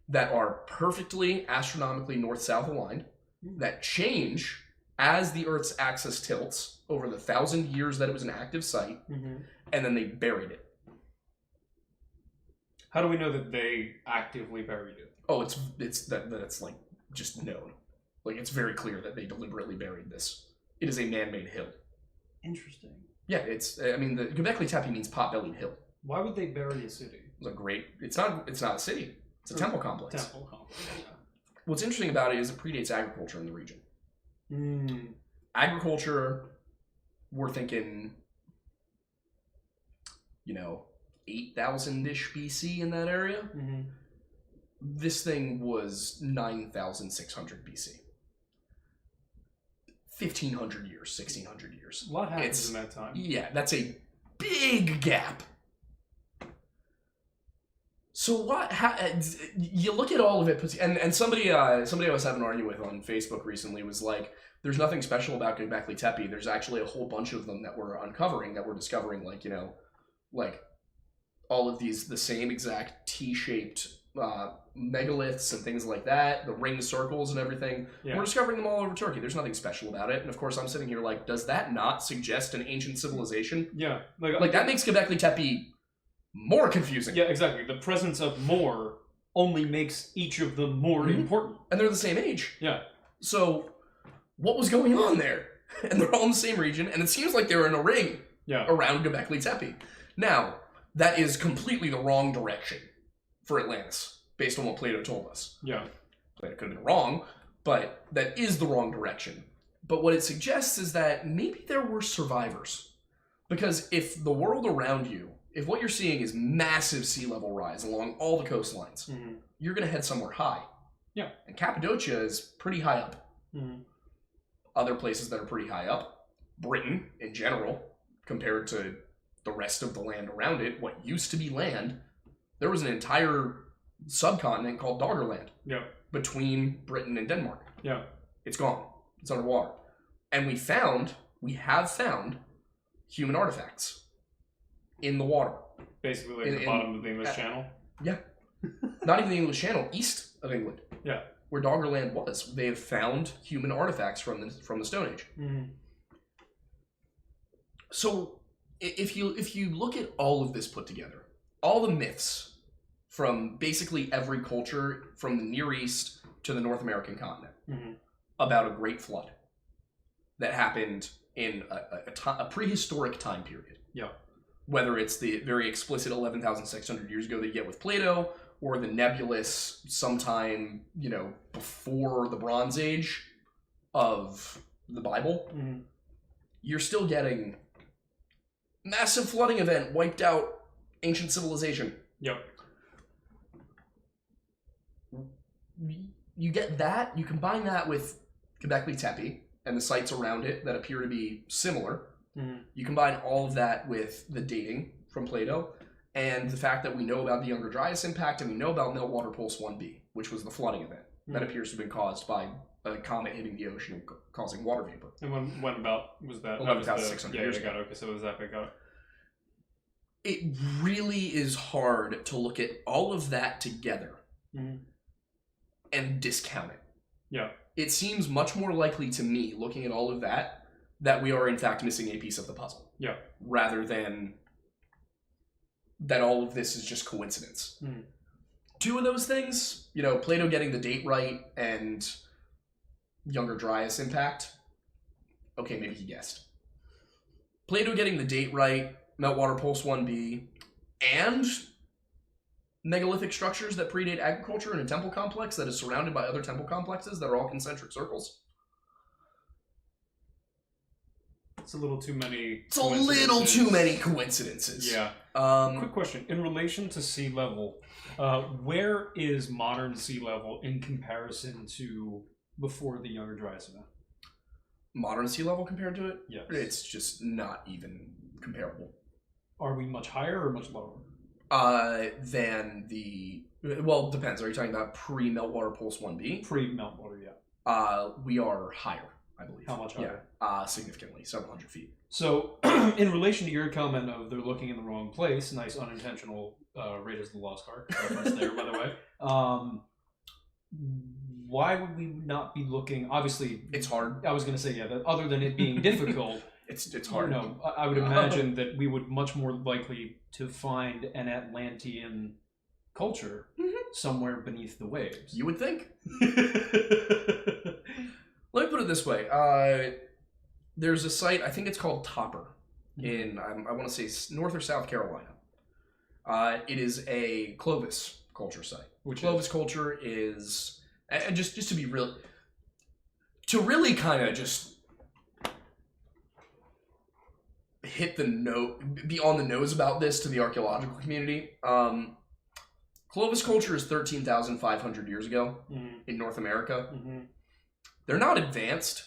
Speaker 2: that are perfectly astronomically north-south aligned, that change as the Earth's axis tilts over the 1,000 years that it was an active site, and then they buried it.
Speaker 1: How do we know that they actively buried it?
Speaker 2: Oh, that's like just known. Like, it's very clear that they deliberately buried this. It is a man-made hill.
Speaker 3: Interesting.
Speaker 2: Yeah, the Gobekli Tepe means pot-bellied hill.
Speaker 3: Why would they bury a city?
Speaker 2: It's not a city. It's a temple complex.
Speaker 3: Temple complex, yeah.
Speaker 2: What's interesting about it is it predates agriculture in the region. Agriculture, we're thinking, 8,000-ish BC in that area. This thing was 9,600 BC. 1,500 years, 1,600 years.
Speaker 1: A lot happens in that time.
Speaker 2: Yeah, that's a big gap. So you look at all of it, and somebody I was having an argument with on Facebook recently was like, there's nothing special about Gobekli Tepe. There's actually a whole bunch of them that we're uncovering, that we're discovering, like all of these, the same exact T-shaped megaliths and things like that, the ring circles and everything. Yeah. We're discovering them all over Turkey. There's nothing special about it. And of course, I'm sitting here like, does that not suggest an ancient civilization?
Speaker 1: Yeah.
Speaker 2: Like that makes Gobekli Tepe more confusing.
Speaker 1: Yeah, exactly. The presence of more only makes each of them more important.
Speaker 2: And they're the same age.
Speaker 1: Yeah.
Speaker 2: So, what was going on there? And they're all in the same region, and it seems like they're in a ring around Gobekli Tepe. Now, that is completely the wrong direction for Atlantis, based on what Plato told us.
Speaker 1: Yeah.
Speaker 2: Plato could have been wrong, but that is the wrong direction. But what it suggests is that maybe there were survivors. Because if the world around you, if what you're seeing is massive sea level rise along all the coastlines, you're going to head somewhere high.
Speaker 1: Yeah.
Speaker 2: And Cappadocia is pretty high up. Other places that are pretty high up, Britain in general, compared to the rest of the land around it, what used to be land, there was an entire subcontinent called Doggerland between Britain and Denmark.
Speaker 1: Yeah.
Speaker 2: It's gone. It's underwater. And we have found human artifacts in the water.
Speaker 1: Basically, like the bottom of the English Channel.
Speaker 2: Yeah. Not even the English Channel, east of England.
Speaker 1: Yeah. Where
Speaker 2: Doggerland was. They have found human artifacts from the Stone Age.
Speaker 1: Mm-hmm.
Speaker 2: So, if you look at all of this put together, all the myths from basically every culture from the Near East to the North American continent about a great flood that happened in a prehistoric time period.
Speaker 1: Yeah.
Speaker 2: Whether it's the very explicit 11,600 years ago that you get with Plato, or the nebulous sometime, before the Bronze Age of the Bible, you're still getting massive flooding event, wiped out ancient civilization.
Speaker 1: Yep.
Speaker 2: You get that, you combine that with Gobekli Tepe and the sites around it that appear to be similar. You combine all of that with the dating from Plato and the fact that we know about the Younger Dryas impact and we know about Meltwater Pulse 1b, which was the flooding event that appears to have been caused by a comet hitting the ocean and causing water vapor.
Speaker 1: And when about was that?
Speaker 2: 11,600 years ago.
Speaker 1: Okay, so it was that big.
Speaker 2: It really is hard to look at all of that together and discount it.
Speaker 1: Yeah.
Speaker 2: It seems much more likely to me, looking at all of that we are in fact missing a piece of the puzzle.
Speaker 1: Yeah.
Speaker 2: Rather than that all of this is just coincidence. Two of those things, Plato getting the date right and Younger Dryas impact. Okay, maybe he guessed. Plato getting the date right, Meltwater Pulse 1b, and megalithic structures that predate agriculture in a temple complex that is surrounded by other temple complexes that are all concentric circles.
Speaker 1: It's a little too many.
Speaker 2: It's a little too many coincidences.
Speaker 1: Yeah. Quick question. In relation to sea level, where is modern sea level in comparison to before the Younger Dryas event?
Speaker 2: Modern sea level compared to it?
Speaker 1: Yes.
Speaker 2: It's just not even comparable.
Speaker 1: Are we much higher or much lower?
Speaker 2: Than the... Well, it depends. Are you talking about pre-Meltwater Pulse 1b?
Speaker 1: Pre-Meltwater, yeah.
Speaker 2: We are higher, I believe.
Speaker 1: How much higher?
Speaker 2: Yeah, significantly, several hundred feet.
Speaker 1: So, in relation to your comment of they're looking in the wrong place, nice unintentional Raiders of the Lost Ark reference there, by the way. Why would we not be looking? Obviously,
Speaker 2: it's hard.
Speaker 1: I was going to say, that other than it being difficult,
Speaker 2: it's hard.
Speaker 1: I would imagine that we would much more likely to find an Atlantean culture somewhere beneath the waves.
Speaker 2: You would think. Let me put it this way. There's a site, I think it's called Topper, in, I want to say, North or South Carolina. It is a Clovis culture site. Clovis culture is, and just to be real, to really kind of just hit the note, be on the nose about this to the archaeological community. Clovis culture is 13,500 years ago in North America. They're not advanced,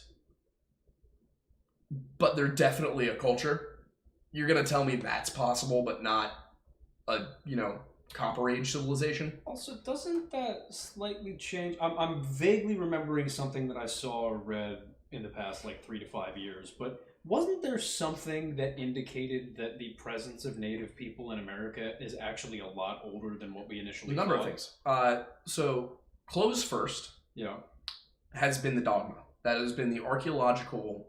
Speaker 2: but they're definitely a culture. You're going to tell me that's possible, but not a, Copper Age civilization?
Speaker 1: Also, doesn't that slightly change? I'm vaguely remembering something that I saw or read in the past, 3 to 5 years, but wasn't there something that indicated that the presence of native people in America is actually a lot older than what we initially thought?
Speaker 2: A number of things. So, Clovis first has been the dogma. That has been the archaeological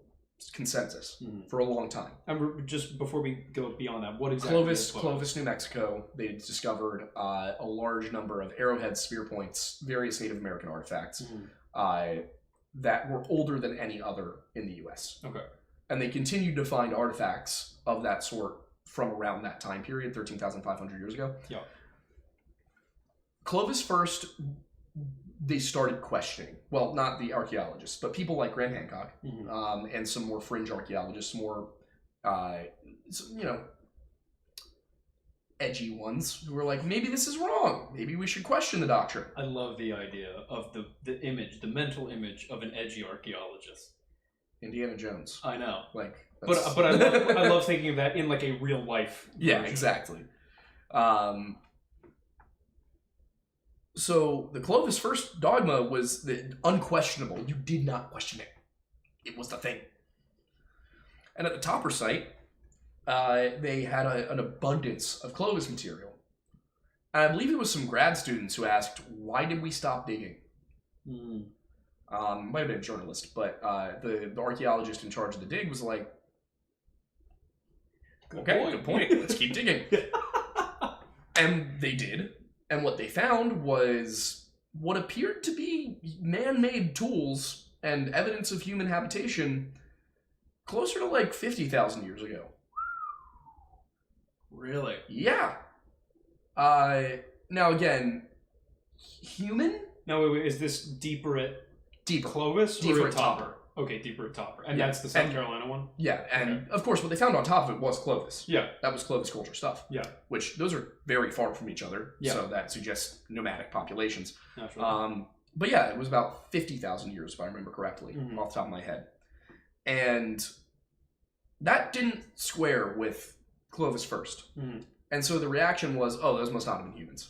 Speaker 2: consensus for a long time.
Speaker 1: And just before we go beyond that, what exactly is
Speaker 2: Clovis, New Mexico, they discovered a large number of arrowheads, spear points, various Native American artifacts that were older than any other in the U.S.
Speaker 1: Okay.
Speaker 2: And they continued to find artifacts of that sort from around that time period, 13,500 years ago.
Speaker 1: Yeah.
Speaker 2: Clovis first, they started questioning. Well, not the archaeologists, but people like Graham Hancock and some more fringe archaeologists, more, edgy ones who were like, maybe this is wrong. Maybe we should question the doctrine.
Speaker 1: I love the idea of the image, the mental image of an edgy archaeologist.
Speaker 2: Indiana Jones.
Speaker 1: I know.
Speaker 2: But
Speaker 1: I love thinking of that in a real life version.
Speaker 2: Yeah, exactly. So the Clovis first dogma was the unquestionable. You did not question it. It was the thing. And at the Topper site, they had an abundance of Clovis material. And I believe it was some grad students who asked, why did we stop digging? Might have been a journalist, but the archaeologist in charge of the dig was like, good point. Let's keep digging. And they did. And what they found was what appeared to be man-made tools and evidence of human habitation closer to like 50,000 years ago.
Speaker 3: Really?
Speaker 2: Yeah. Now again, human?
Speaker 1: No, wait, is this deeper at Clovis?
Speaker 2: Deeper
Speaker 1: or
Speaker 2: at Topper.
Speaker 1: Okay, deeper at Topper. And
Speaker 2: Yeah,
Speaker 1: that's the South Carolina one?
Speaker 2: Yeah, and of course what they found on top of it was Clovis.
Speaker 1: Yeah.
Speaker 2: That was Clovis culture stuff.
Speaker 1: Yeah.
Speaker 2: Which, those are very far from each other,
Speaker 1: Yeah.
Speaker 2: so that suggests nomadic populations.
Speaker 1: Naturally.
Speaker 2: But yeah, it was about 50,000 years, if I remember correctly, off the top of my head. And that didn't square with Clovis first. And so the reaction was, oh, those must not have been humans.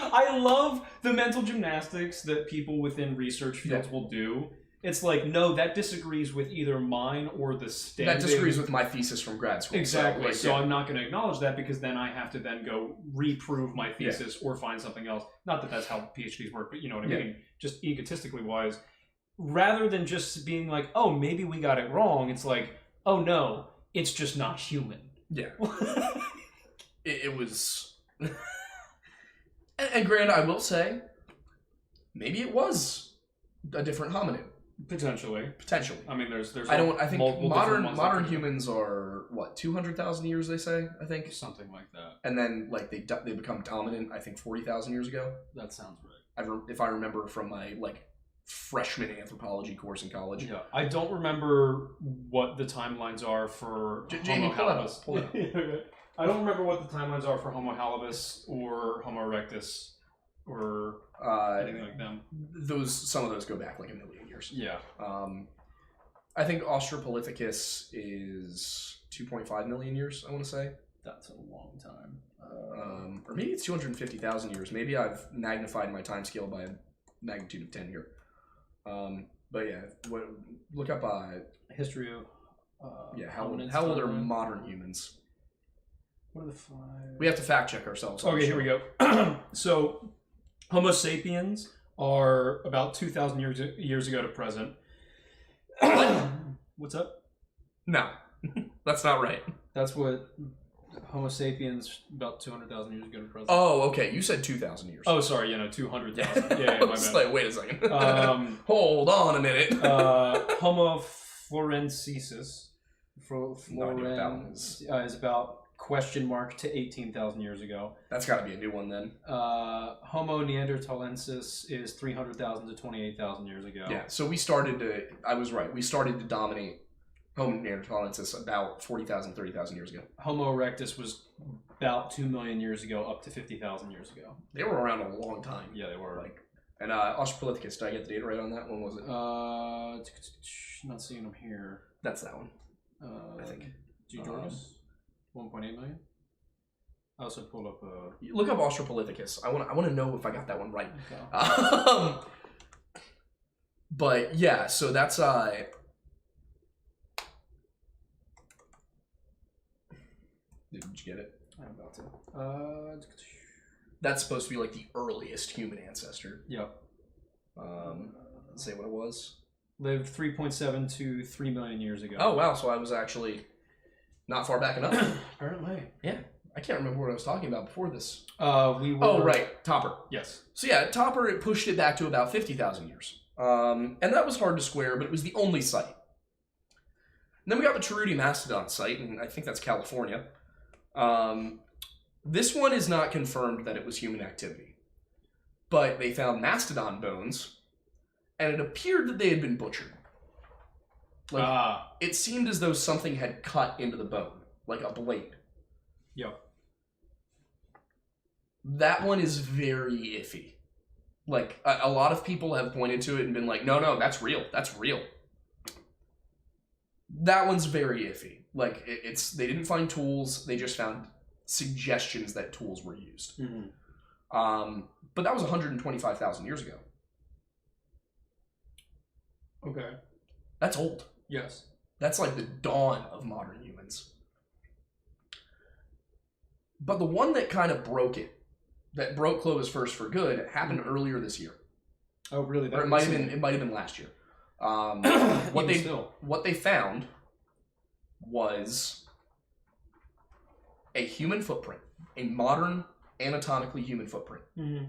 Speaker 1: I love the mental gymnastics that people within research fields will do. It's like, no, that disagrees with either mine or the standing...
Speaker 2: That disagrees with my thesis from grad school.
Speaker 1: Exactly. So I'm not going to acknowledge that because then I have to then go reprove my thesis or find something else. Not that that's how PhDs work, but you know what I mean? Just egotistically wise. Rather than just being like, oh, maybe we got it wrong, it's like, oh no, it's just not human.
Speaker 2: Yeah. it was... and granted, I will say, maybe it was a different hominid.
Speaker 1: Potentially.
Speaker 2: I
Speaker 1: mean, there's.
Speaker 2: I think modern
Speaker 1: different
Speaker 2: humans are what 200,000 years. They say, I think
Speaker 1: something like that.
Speaker 2: And then like they become dominant. I think 40,000 years ago.
Speaker 1: That sounds right.
Speaker 2: If I remember from my like freshman anthropology course in college.
Speaker 1: Yeah, I don't remember what the timelines are for
Speaker 2: Jamie,
Speaker 1: Homo habilis. Pull it up. I don't remember what the timelines are for Homo habilis or Homo erectus or anything like them.
Speaker 2: Some of those go back like a million years.
Speaker 1: Yeah.
Speaker 2: I think Australopithecus is 2.5 million years, I want to say.
Speaker 1: That's a long time.
Speaker 2: Or maybe it's 250,000 years. Maybe I've magnified my time scale by a magnitude of 10 here. But yeah, look up
Speaker 1: history of
Speaker 2: how old are modern humans?
Speaker 1: What are the 5?
Speaker 2: We have to fact check ourselves.
Speaker 1: Okay, here we go. So, Homo sapiens are about 2,000 years ago to present. What's up?
Speaker 2: No, that's not right.
Speaker 1: That's what Homo sapiens about 200,000 years ago to present.
Speaker 2: Oh, okay. You said 2,000 years.
Speaker 1: Oh, sorry. 200,000. Yeah,
Speaker 2: my bad. Like, wait a second. Hold on a minute.
Speaker 1: Homo florensis. Is about to 18,000 years ago.
Speaker 2: That's got to be a new one then.
Speaker 1: Homo neanderthalensis is 300,000 to 28,000 years ago.
Speaker 2: Yeah, so I was right. We started to dominate Homo neanderthalensis about 40,000, 30,000 years ago.
Speaker 1: Homo erectus was about 2 million years ago, up to 50,000 years ago.
Speaker 2: They were around a long time.
Speaker 1: Yeah, they were.
Speaker 2: And Australopithecus, did I get the data right on that? When was it?
Speaker 1: Not seeing them here.
Speaker 2: That's that one. I think.
Speaker 1: G. Jordas? 1.8 million? I also pulled up
Speaker 2: look up Australopithecus. I want to know if I got that one right.
Speaker 1: Okay.
Speaker 2: But yeah, so that's Did you get it?
Speaker 1: I'm about to.
Speaker 2: That's supposed to be like the earliest human ancestor.
Speaker 1: Yep.
Speaker 2: Let's say what it was.
Speaker 1: Lived 3.7 to 3 million years ago.
Speaker 2: Oh wow! So I was actually not far back enough.
Speaker 1: Apparently.
Speaker 2: Yeah. I can't remember what I was talking about before this.
Speaker 1: We were...
Speaker 2: Oh right, Topper.
Speaker 1: Yes.
Speaker 2: So yeah, Topper, it pushed it back to about 50,000 years. And that was hard to square, but it was the only site. And then we got the Taruti Mastodon site, and I think that's California. This one is not confirmed that it was human activity. But they found mastodon bones, and it appeared that they had been butchered. It seemed as though something had cut into the bone, like a blade.
Speaker 1: Yep.
Speaker 2: That one is very iffy. Like, a lot of people have pointed to it and been like, no, that's real. That's real. That one's very iffy. Like, they didn't find tools. They just found suggestions that tools were used.
Speaker 1: Mm-hmm.
Speaker 2: But that was 125,000 years ago.
Speaker 1: Okay.
Speaker 2: That's old.
Speaker 1: Yes.
Speaker 2: That's like the dawn of modern humans. But the one that kind of broke it, that broke Clovis first for good, happened earlier this year.
Speaker 3: Oh, really?
Speaker 2: Or it might have been last year. What they found was a human footprint, a modern anatomically human footprint.
Speaker 3: Mm-hmm.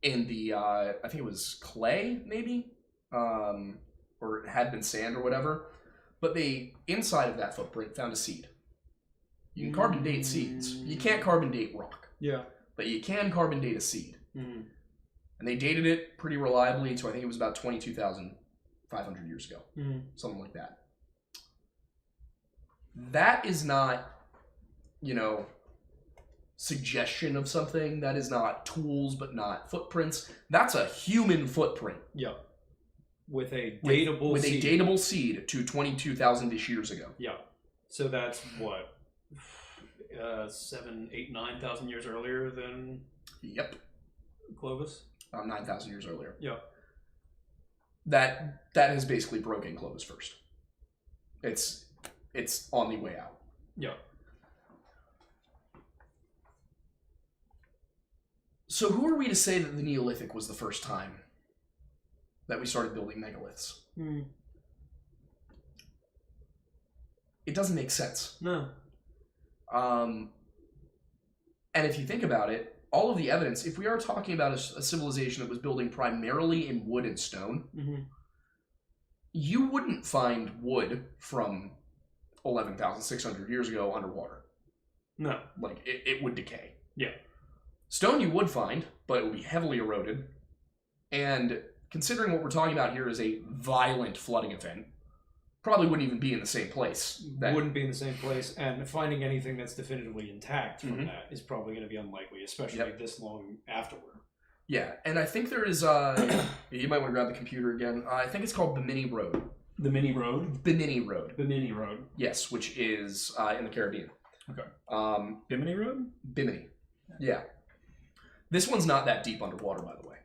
Speaker 2: In the I think it was clay, maybe, or it had been sand or whatever. But they inside of that footprint found a seed. You can carbon date seeds. You can't carbon date rock.
Speaker 3: Yeah.
Speaker 2: But you can carbon date a seed.
Speaker 3: Mm-hmm.
Speaker 2: And they dated it pretty reliably to, I think it was about 22,500 years ago.
Speaker 3: Mm-hmm.
Speaker 2: Something like that. That is not, suggestion of something. That is not tools, but not footprints. That's a human footprint.
Speaker 3: Yeah. With a dateable seed.
Speaker 2: With a dateable seed to 22,000-ish years ago.
Speaker 3: Yeah. So that's what? 7, 8, 9,000 years earlier than...
Speaker 2: Yep.
Speaker 3: Clovis?
Speaker 2: 9,000 years earlier.
Speaker 3: Yeah.
Speaker 2: That has basically broken Clovis first. It's on the way out.
Speaker 3: Yeah.
Speaker 2: So who are we to say that the Neolithic was the first time that we started building megaliths? It doesn't make sense.
Speaker 3: No.
Speaker 2: And if you think about it, all of the evidence, if we are talking about a civilization that was building primarily in wood and stone, you wouldn't find wood from 11,600 years ago underwater.
Speaker 3: No.
Speaker 2: Like, it would decay.
Speaker 3: Yeah.
Speaker 2: Stone you would find, but it would be heavily eroded. And considering what we're talking about here is a violent flooding event, probably wouldn't even be in the same place.
Speaker 3: Wouldn't be in the same place, and finding anything that's definitively intact from that is probably going to be unlikely, especially this long afterward.
Speaker 2: Yeah, and I think there is, you might want to grab the computer again. I think it's called Bimini Road.
Speaker 3: The Mini Road?
Speaker 2: Bimini Road.
Speaker 3: Bimini Road.
Speaker 2: Yes, which is in the Caribbean.
Speaker 3: Okay. Bimini Road?
Speaker 2: Bimini. Yeah. This one's not that deep underwater, by the way.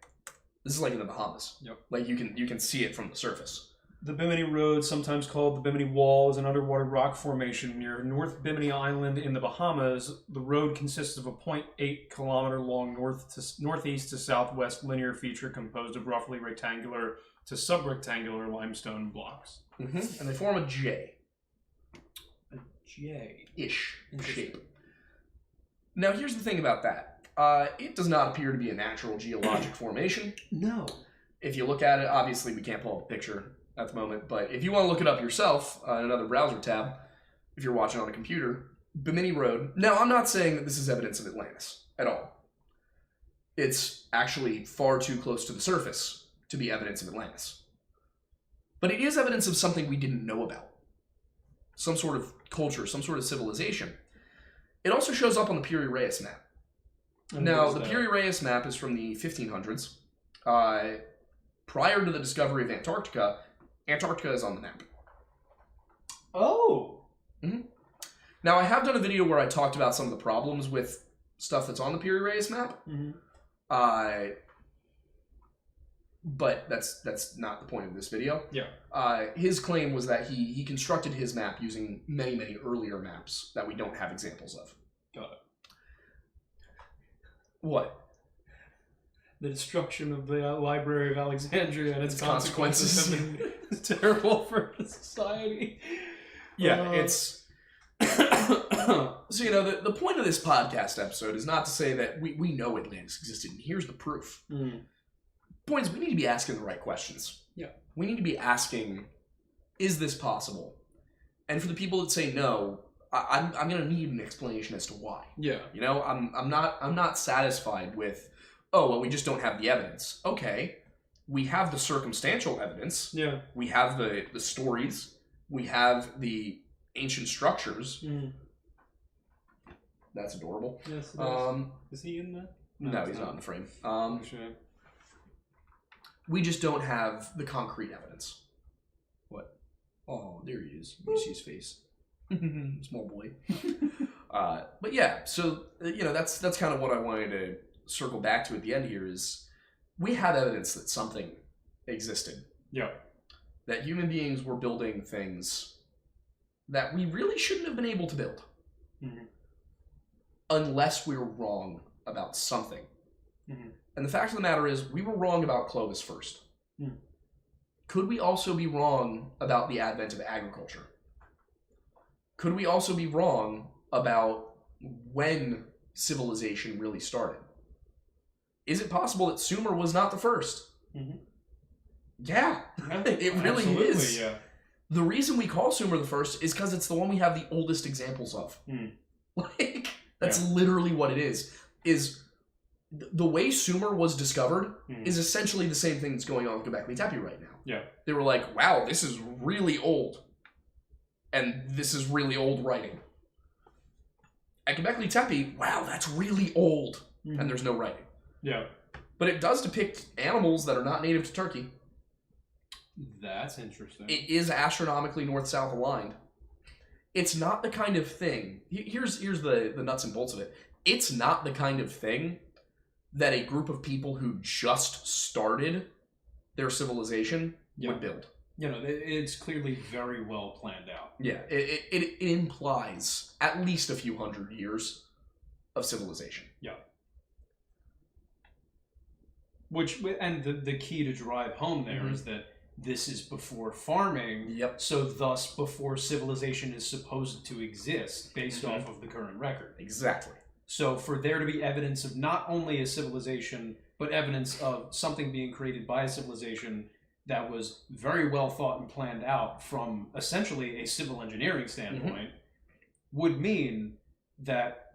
Speaker 2: This is like in the Bahamas.
Speaker 3: Yep.
Speaker 2: Like you can see it from the surface.
Speaker 1: The Bimini Road, sometimes called the Bimini Wall, is an underwater rock formation near North Bimini Island in the Bahamas. The road consists of a 0.8 kilometer long northeast to southwest linear feature composed of roughly rectangular to subrectangular limestone blocks.
Speaker 2: And they form a J.
Speaker 3: A
Speaker 2: J-ish shape. Now here's the thing about that. It does not appear to be a natural geologic formation.
Speaker 3: No.
Speaker 2: If you look at it, obviously we can't pull up a picture at the moment, but if you want to look it up yourself on another browser tab, if you're watching on a computer, Bimini Road. Now, I'm not saying that this is evidence of Atlantis at all. It's actually far too close to the surface to be evidence of Atlantis. But it is evidence of something we didn't know about. Some sort of culture, some sort of civilization. It also shows up on the Piri Reis map. Now, the Piri Reis map is from the 1500s. Prior to the discovery of Antarctica, Antarctica is on the map.
Speaker 3: Oh!
Speaker 2: Now, I have done a video where I talked about some of the problems with stuff that's on the Piri Reis map. But that's not the point of this video.
Speaker 3: Yeah.
Speaker 2: His claim was that he constructed his map using many, many earlier maps that we don't have examples of.
Speaker 3: Got it.
Speaker 2: What?
Speaker 3: The destruction of the Library of Alexandria and its
Speaker 2: consequences
Speaker 3: have been terrible for society.
Speaker 2: Yeah, it's... So, the point of this podcast episode is not to say that we know Atlantis existed, and here's the proof. The point is, we need to be asking the right questions.
Speaker 3: Yeah.
Speaker 2: We need to be asking, is this possible? And for the people that say no, I'm going to need an explanation as to why.
Speaker 3: Yeah.
Speaker 2: I'm not satisfied with, oh, well, we just don't have the evidence. Okay, we have the circumstantial evidence.
Speaker 3: Yeah.
Speaker 2: We have the stories. We have the ancient structures. That's adorable.
Speaker 3: Yes, it is. Is he in that?
Speaker 2: No, he's not in the frame.
Speaker 3: Sure.
Speaker 2: We just don't have the concrete evidence. What? Oh, there he is. You see his face. Small boy. But yeah, so that's kind of what I wanted to circle back to at the end here is we have evidence that something existed.
Speaker 1: Yeah.
Speaker 2: that human beings were building things that we really shouldn't have been able to build.
Speaker 3: Mm-hmm.
Speaker 2: Unless we were wrong about something.
Speaker 3: Mm-hmm.
Speaker 2: And the fact of the matter is, we were wrong about Clovis first.
Speaker 3: Mm.
Speaker 2: Could we also be wrong about the advent of agriculture? Could we also be wrong about when civilization really started? Is it possible that Sumer was not the first?
Speaker 3: Mm-hmm.
Speaker 2: Yeah, it really
Speaker 1: Absolutely,
Speaker 2: is.
Speaker 1: yeah.
Speaker 2: The reason we call Sumer the first is because it's the one we have the oldest examples of.
Speaker 3: Mm.
Speaker 2: Like, that's literally what it is. The way Sumer was discovered is essentially the same thing that's going on with Gobekli Tepe right now.
Speaker 1: Yeah.
Speaker 2: They were like, wow, this is really old. And this is really old writing. At Gobekli Tepe, wow, that's really old.
Speaker 3: Mm-hmm.
Speaker 2: And there's no writing.
Speaker 1: Yeah.
Speaker 2: But it does depict animals that are not native to Turkey.
Speaker 3: That's interesting.
Speaker 2: It is astronomically north-south aligned. It's not the kind of thing... Here's the nuts and bolts of it. It's not the kind of thing that a group of people who just started their civilization would build.
Speaker 3: You know, it's clearly very well planned out.
Speaker 2: Yeah, it implies at least a few hundred years of civilization.
Speaker 3: Yeah. And the key to drive home there is that this is before farming, so thus before civilization is supposed to exist based off of the current record.
Speaker 2: Exactly.
Speaker 3: So for there to be evidence of not only a civilization, but evidence of something being created by a civilization that was very well thought and planned out from essentially a civil engineering standpoint, would mean that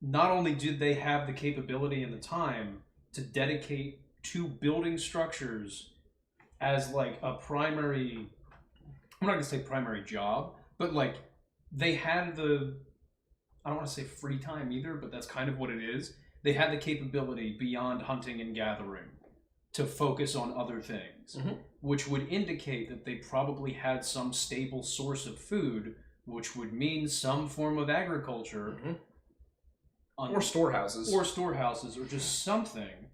Speaker 3: not only did they have the capability and the time to dedicate to building structures as like a primary, I'm not going to say primary job, but like they had I don't want to say free time either, but that's kind of what it is. They had the capability beyond hunting and gathering to focus on other things, which would indicate that they probably had some stable source of food, which would mean some form of agriculture.
Speaker 2: Or storehouses.
Speaker 3: Or just something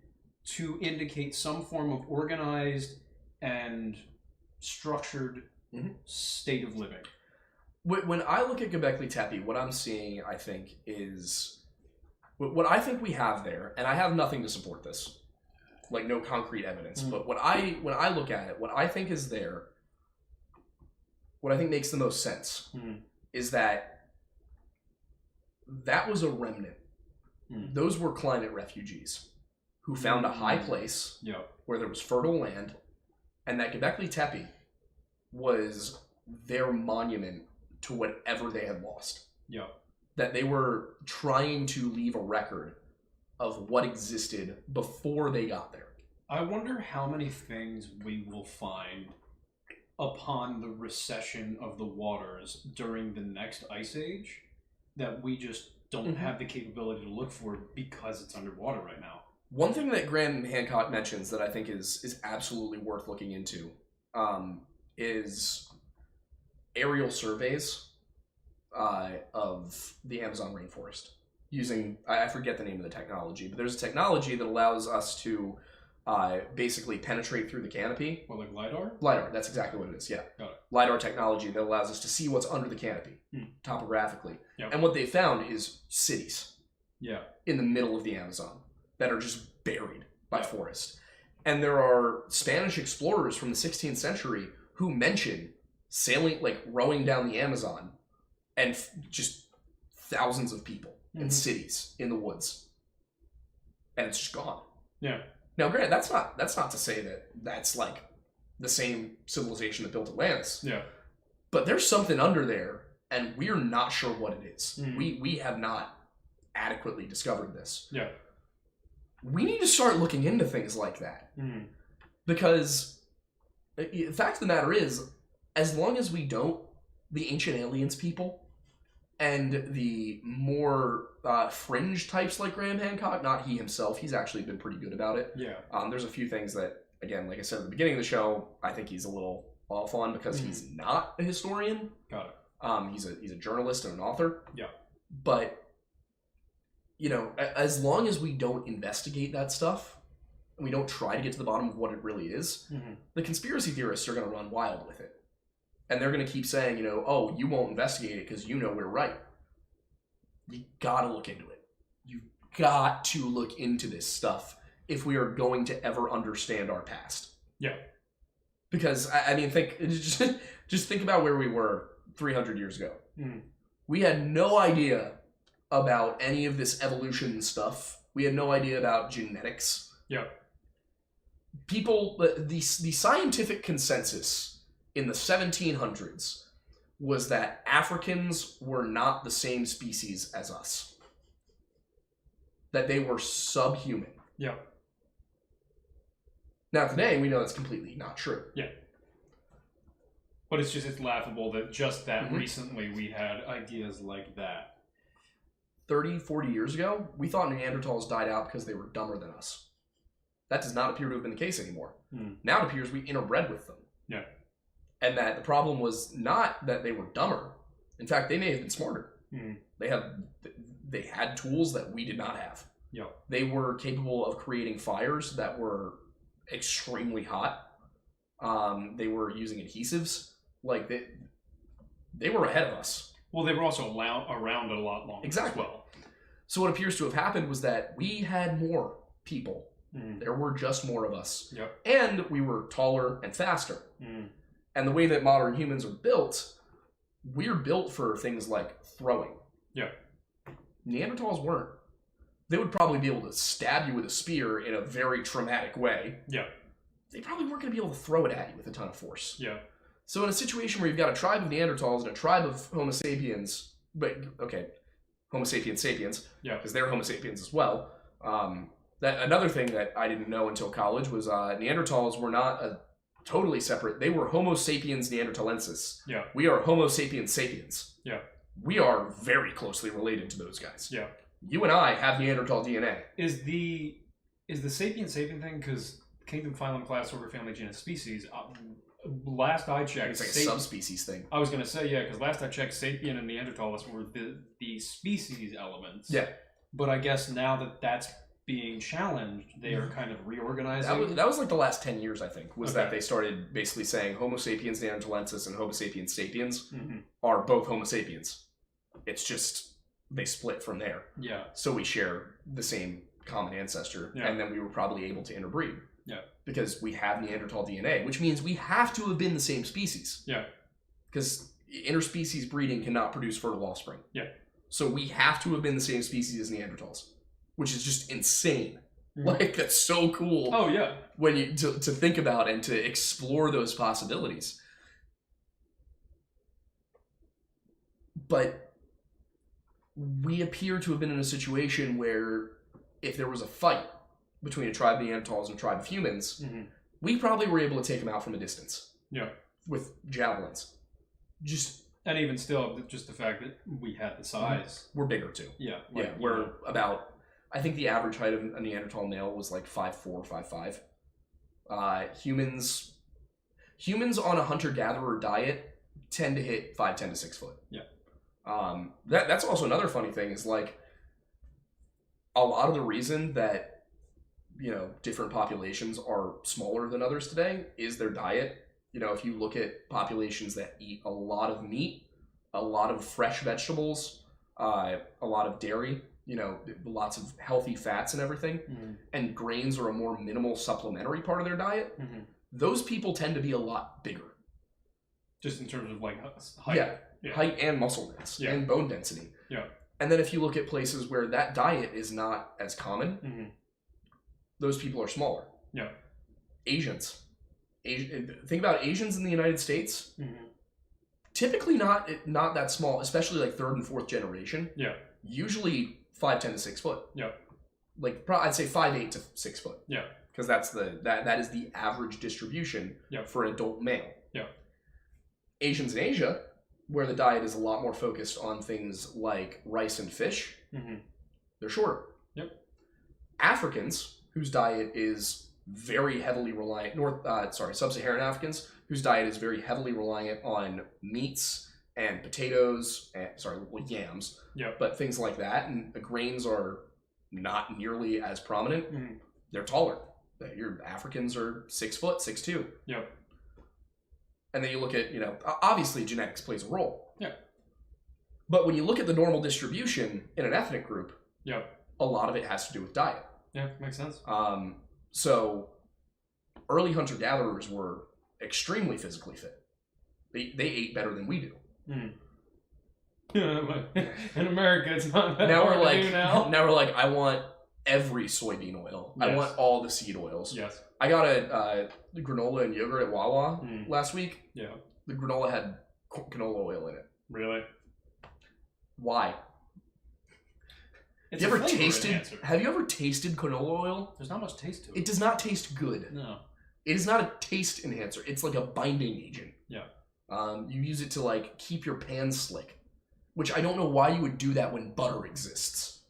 Speaker 3: to indicate some form of organized and structured state of living.
Speaker 2: When I look at Gobekli Tepe, what I'm seeing, I think, is... What I think we have there, and I have nothing to support this, like no concrete evidence, but when I look at it, what I think is there, what I think makes the most sense, is that was a remnant. Those were climate refugees who found a high place where there was fertile land, and that Gobekli Tepe was their monument to whatever they had lost. That they were trying to leave a record of what existed before they got there.
Speaker 3: I wonder how many things we will find upon the recession of the waters during the next ice age that we just don't have the capability to look for because it's underwater right now.
Speaker 2: One thing that Graham Hancock mentions that I think is absolutely worth looking into is aerial surveys of the Amazon rainforest using, I forget the name of the technology, but there's a technology that allows us to basically penetrate through the canopy.
Speaker 3: What, like LiDAR?
Speaker 2: LiDAR, that's exactly what it is, yeah.
Speaker 3: Got it.
Speaker 2: LiDAR technology that allows us to see what's under the canopy, topographically.
Speaker 3: Yep.
Speaker 2: And what they found is cities in the middle of the Amazon that are just buried by forest. And there are Spanish explorers from the 16th century who mention sailing, like rowing down the Amazon, and just thousands of people and cities in the woods, and it's just gone.
Speaker 1: Yeah.
Speaker 2: Now, granted, that's not to say that that's like the same civilization that built Atlantis.
Speaker 1: Yeah.
Speaker 2: But there's something under there, and we're not sure what it is. We have not adequately discovered this.
Speaker 1: Yeah.
Speaker 2: We need to start looking into things like that. Because the fact of the matter is, as long as we don't, the Ancient Aliens people and the more fringe types like Graham Hancock, not he himself, he's actually been pretty good about it.
Speaker 1: Yeah.
Speaker 2: There's a few things that, again, like I said at the beginning of the show, I think he's a little off on because he's not a historian.
Speaker 1: Got it.
Speaker 2: He's a journalist and an author.
Speaker 1: Yeah.
Speaker 2: But, you know, as long as we don't investigate that stuff, and we don't try to get to the bottom of what it really is, the conspiracy theorists are going to run wild with it. And they're going to keep saying, you know, oh, you won't investigate it because you know we're right. You got to look into it. You've got to look into this stuff if we are going to ever understand our past.
Speaker 1: Yeah.
Speaker 2: Because, I mean, just think about where we were 300 years ago. We had no idea about any of this evolution stuff. We had no idea about genetics.
Speaker 1: Yeah.
Speaker 2: People, the scientific consensus in the 1700s was that Africans were not the same species as us. That they were subhuman.
Speaker 1: Yeah.
Speaker 2: Now today, we know that's completely not true.
Speaker 1: Yeah. But it's laughable that just that recently we had ideas like that.
Speaker 2: 30, 40 years ago, we thought Neanderthals died out because they were dumber than us. That does not appear to have been the case anymore. Now it appears we interbred with them.
Speaker 1: Yeah.
Speaker 2: And that the problem was not that they were dumber. In fact, they may have been smarter. They had tools that we did not have.
Speaker 1: Yeah.
Speaker 2: They were capable of creating fires that were extremely hot. They were using adhesives. Like, they were ahead of us.
Speaker 1: Well, they were also around a lot longer
Speaker 2: Exactly.
Speaker 1: as well.
Speaker 2: So what appears to have happened was that we had more people. There were just more of us.
Speaker 1: Yep.
Speaker 2: And we were taller and faster. And the way that modern humans are built, we're built for things like throwing.
Speaker 1: Yeah.
Speaker 2: Neanderthals weren't. They would probably be able to stab you with a spear in a very traumatic way.
Speaker 1: Yeah.
Speaker 2: They probably weren't going to be able to throw it at you with a ton of force.
Speaker 1: Yeah.
Speaker 2: So in a situation where you've got a tribe of Neanderthals and a tribe of Homo sapiens, but okay, Homo sapiens sapiens,
Speaker 1: yeah,
Speaker 2: because they're Homo sapiens as well. That another thing that I didn't know until college was Neanderthals were not totally separate. They were Homo sapiens neanderthalensis.
Speaker 1: Yeah.
Speaker 2: We are Homo sapiens sapiens.
Speaker 1: Yeah.
Speaker 2: We are very closely related to those guys.
Speaker 1: Yeah.
Speaker 2: You and I have Neanderthal DNA.
Speaker 1: Is the sapien thing, because kingdom, phylum, class, order, family, genus, species, last I checked...
Speaker 2: It's like a subspecies thing.
Speaker 1: I was going to say, yeah, because last I checked, sapien and Neanderthals were the species elements.
Speaker 2: Yeah.
Speaker 1: But I guess now that that's being challenged, they are kind of reorganizing.
Speaker 2: That was like the last 10 years, I think, was that they started basically saying Homo sapiens neanderthalensis and Homo sapiens sapiens are both Homo sapiens. It's just, they split from there.
Speaker 1: Yeah.
Speaker 2: So we share the same common ancestor, and then we were probably able to interbreed.
Speaker 1: Yeah.
Speaker 2: Because we have Neanderthal DNA, which means we have to have been the same species.
Speaker 1: Yeah.
Speaker 2: Because interspecies breeding cannot produce fertile offspring.
Speaker 1: Yeah.
Speaker 2: So we have to have been the same species as Neanderthals, which is just insane. Like, that's so cool.
Speaker 1: Oh, yeah.
Speaker 2: When you to think about and to explore those possibilities. But we appear to have been in a situation where if there was a fight between a tribe of Neanderthals and a tribe of humans, we probably were able to take them out from a distance.
Speaker 1: Yeah.
Speaker 2: With javelins.
Speaker 1: And even still, just the fact that we had the size.
Speaker 2: We're bigger too.
Speaker 1: Yeah.
Speaker 2: Like, we're about... I think the average height of a Neanderthal male was like 5'4", 5'5". Humans on a hunter-gatherer diet tend to hit 5'10" to 6 foot.
Speaker 1: Yeah.
Speaker 2: That's also another funny thing is like a lot of the reason that, you know, different populations are smaller than others today is their diet. You know, if you look at populations that eat a lot of meat, a lot of fresh vegetables, a lot of dairy, you know, lots of healthy fats and everything, and grains are a more minimal supplementary part of their diet, those people tend to be a lot bigger.
Speaker 1: Just in terms of like height.
Speaker 2: Yeah. Height and muscle mass and bone density. Yeah. And then if you look at places where that diet is not as common, those people are smaller.
Speaker 1: Yeah.
Speaker 2: Asians. Think about Asians in the United States. Typically not that small, especially like third and fourth generation. Yeah. Usually 5'10" to 6 foot. Yeah. Like I'd say 5'8" to 6 foot. Yeah. Because that's that is the average distribution for an adult male. Yeah. Asians in Asia, where the diet is a lot more focused on things like rice and fish, they're shorter. Yep. Africans, whose diet is very heavily reliant, sub-Saharan Africans, whose diet is very heavily reliant on meats and potatoes, and yams, but things like that, and the grains are not nearly as prominent. They're taller. Your Africans are 6 foot, 6'2".
Speaker 1: Yep.
Speaker 2: And then you look at, obviously genetics plays a role.
Speaker 1: Yeah.
Speaker 2: But when you look at the normal distribution in an ethnic group,
Speaker 1: Yep.
Speaker 2: a lot of it has to do with diet.
Speaker 1: Yeah, makes sense.
Speaker 2: So early hunter-gatherers were extremely physically fit. They ate better than we do.
Speaker 1: In America, it's not that
Speaker 2: Now
Speaker 1: hard
Speaker 2: we're
Speaker 1: to
Speaker 2: like,
Speaker 1: do now.
Speaker 2: now we're like, I want every soybean oil.
Speaker 1: Yes.
Speaker 2: I want all the seed oils.
Speaker 1: Yes.
Speaker 2: I got a granola and yogurt at Wawa last week.
Speaker 1: Yeah.
Speaker 2: The granola had canola oil in it.
Speaker 1: Really?
Speaker 2: Why?
Speaker 1: It's
Speaker 2: Have
Speaker 1: a
Speaker 2: you ever
Speaker 1: flavor
Speaker 2: tasted?
Speaker 1: enhancer.
Speaker 2: Have you ever tasted canola oil?
Speaker 1: There's not much taste to it.
Speaker 2: It does not taste good.
Speaker 1: No.
Speaker 2: It is not a taste enhancer. It's like a binding agent.
Speaker 1: Yeah.
Speaker 2: You use it to like keep your pan slick, which I don't know why you would do that when butter exists.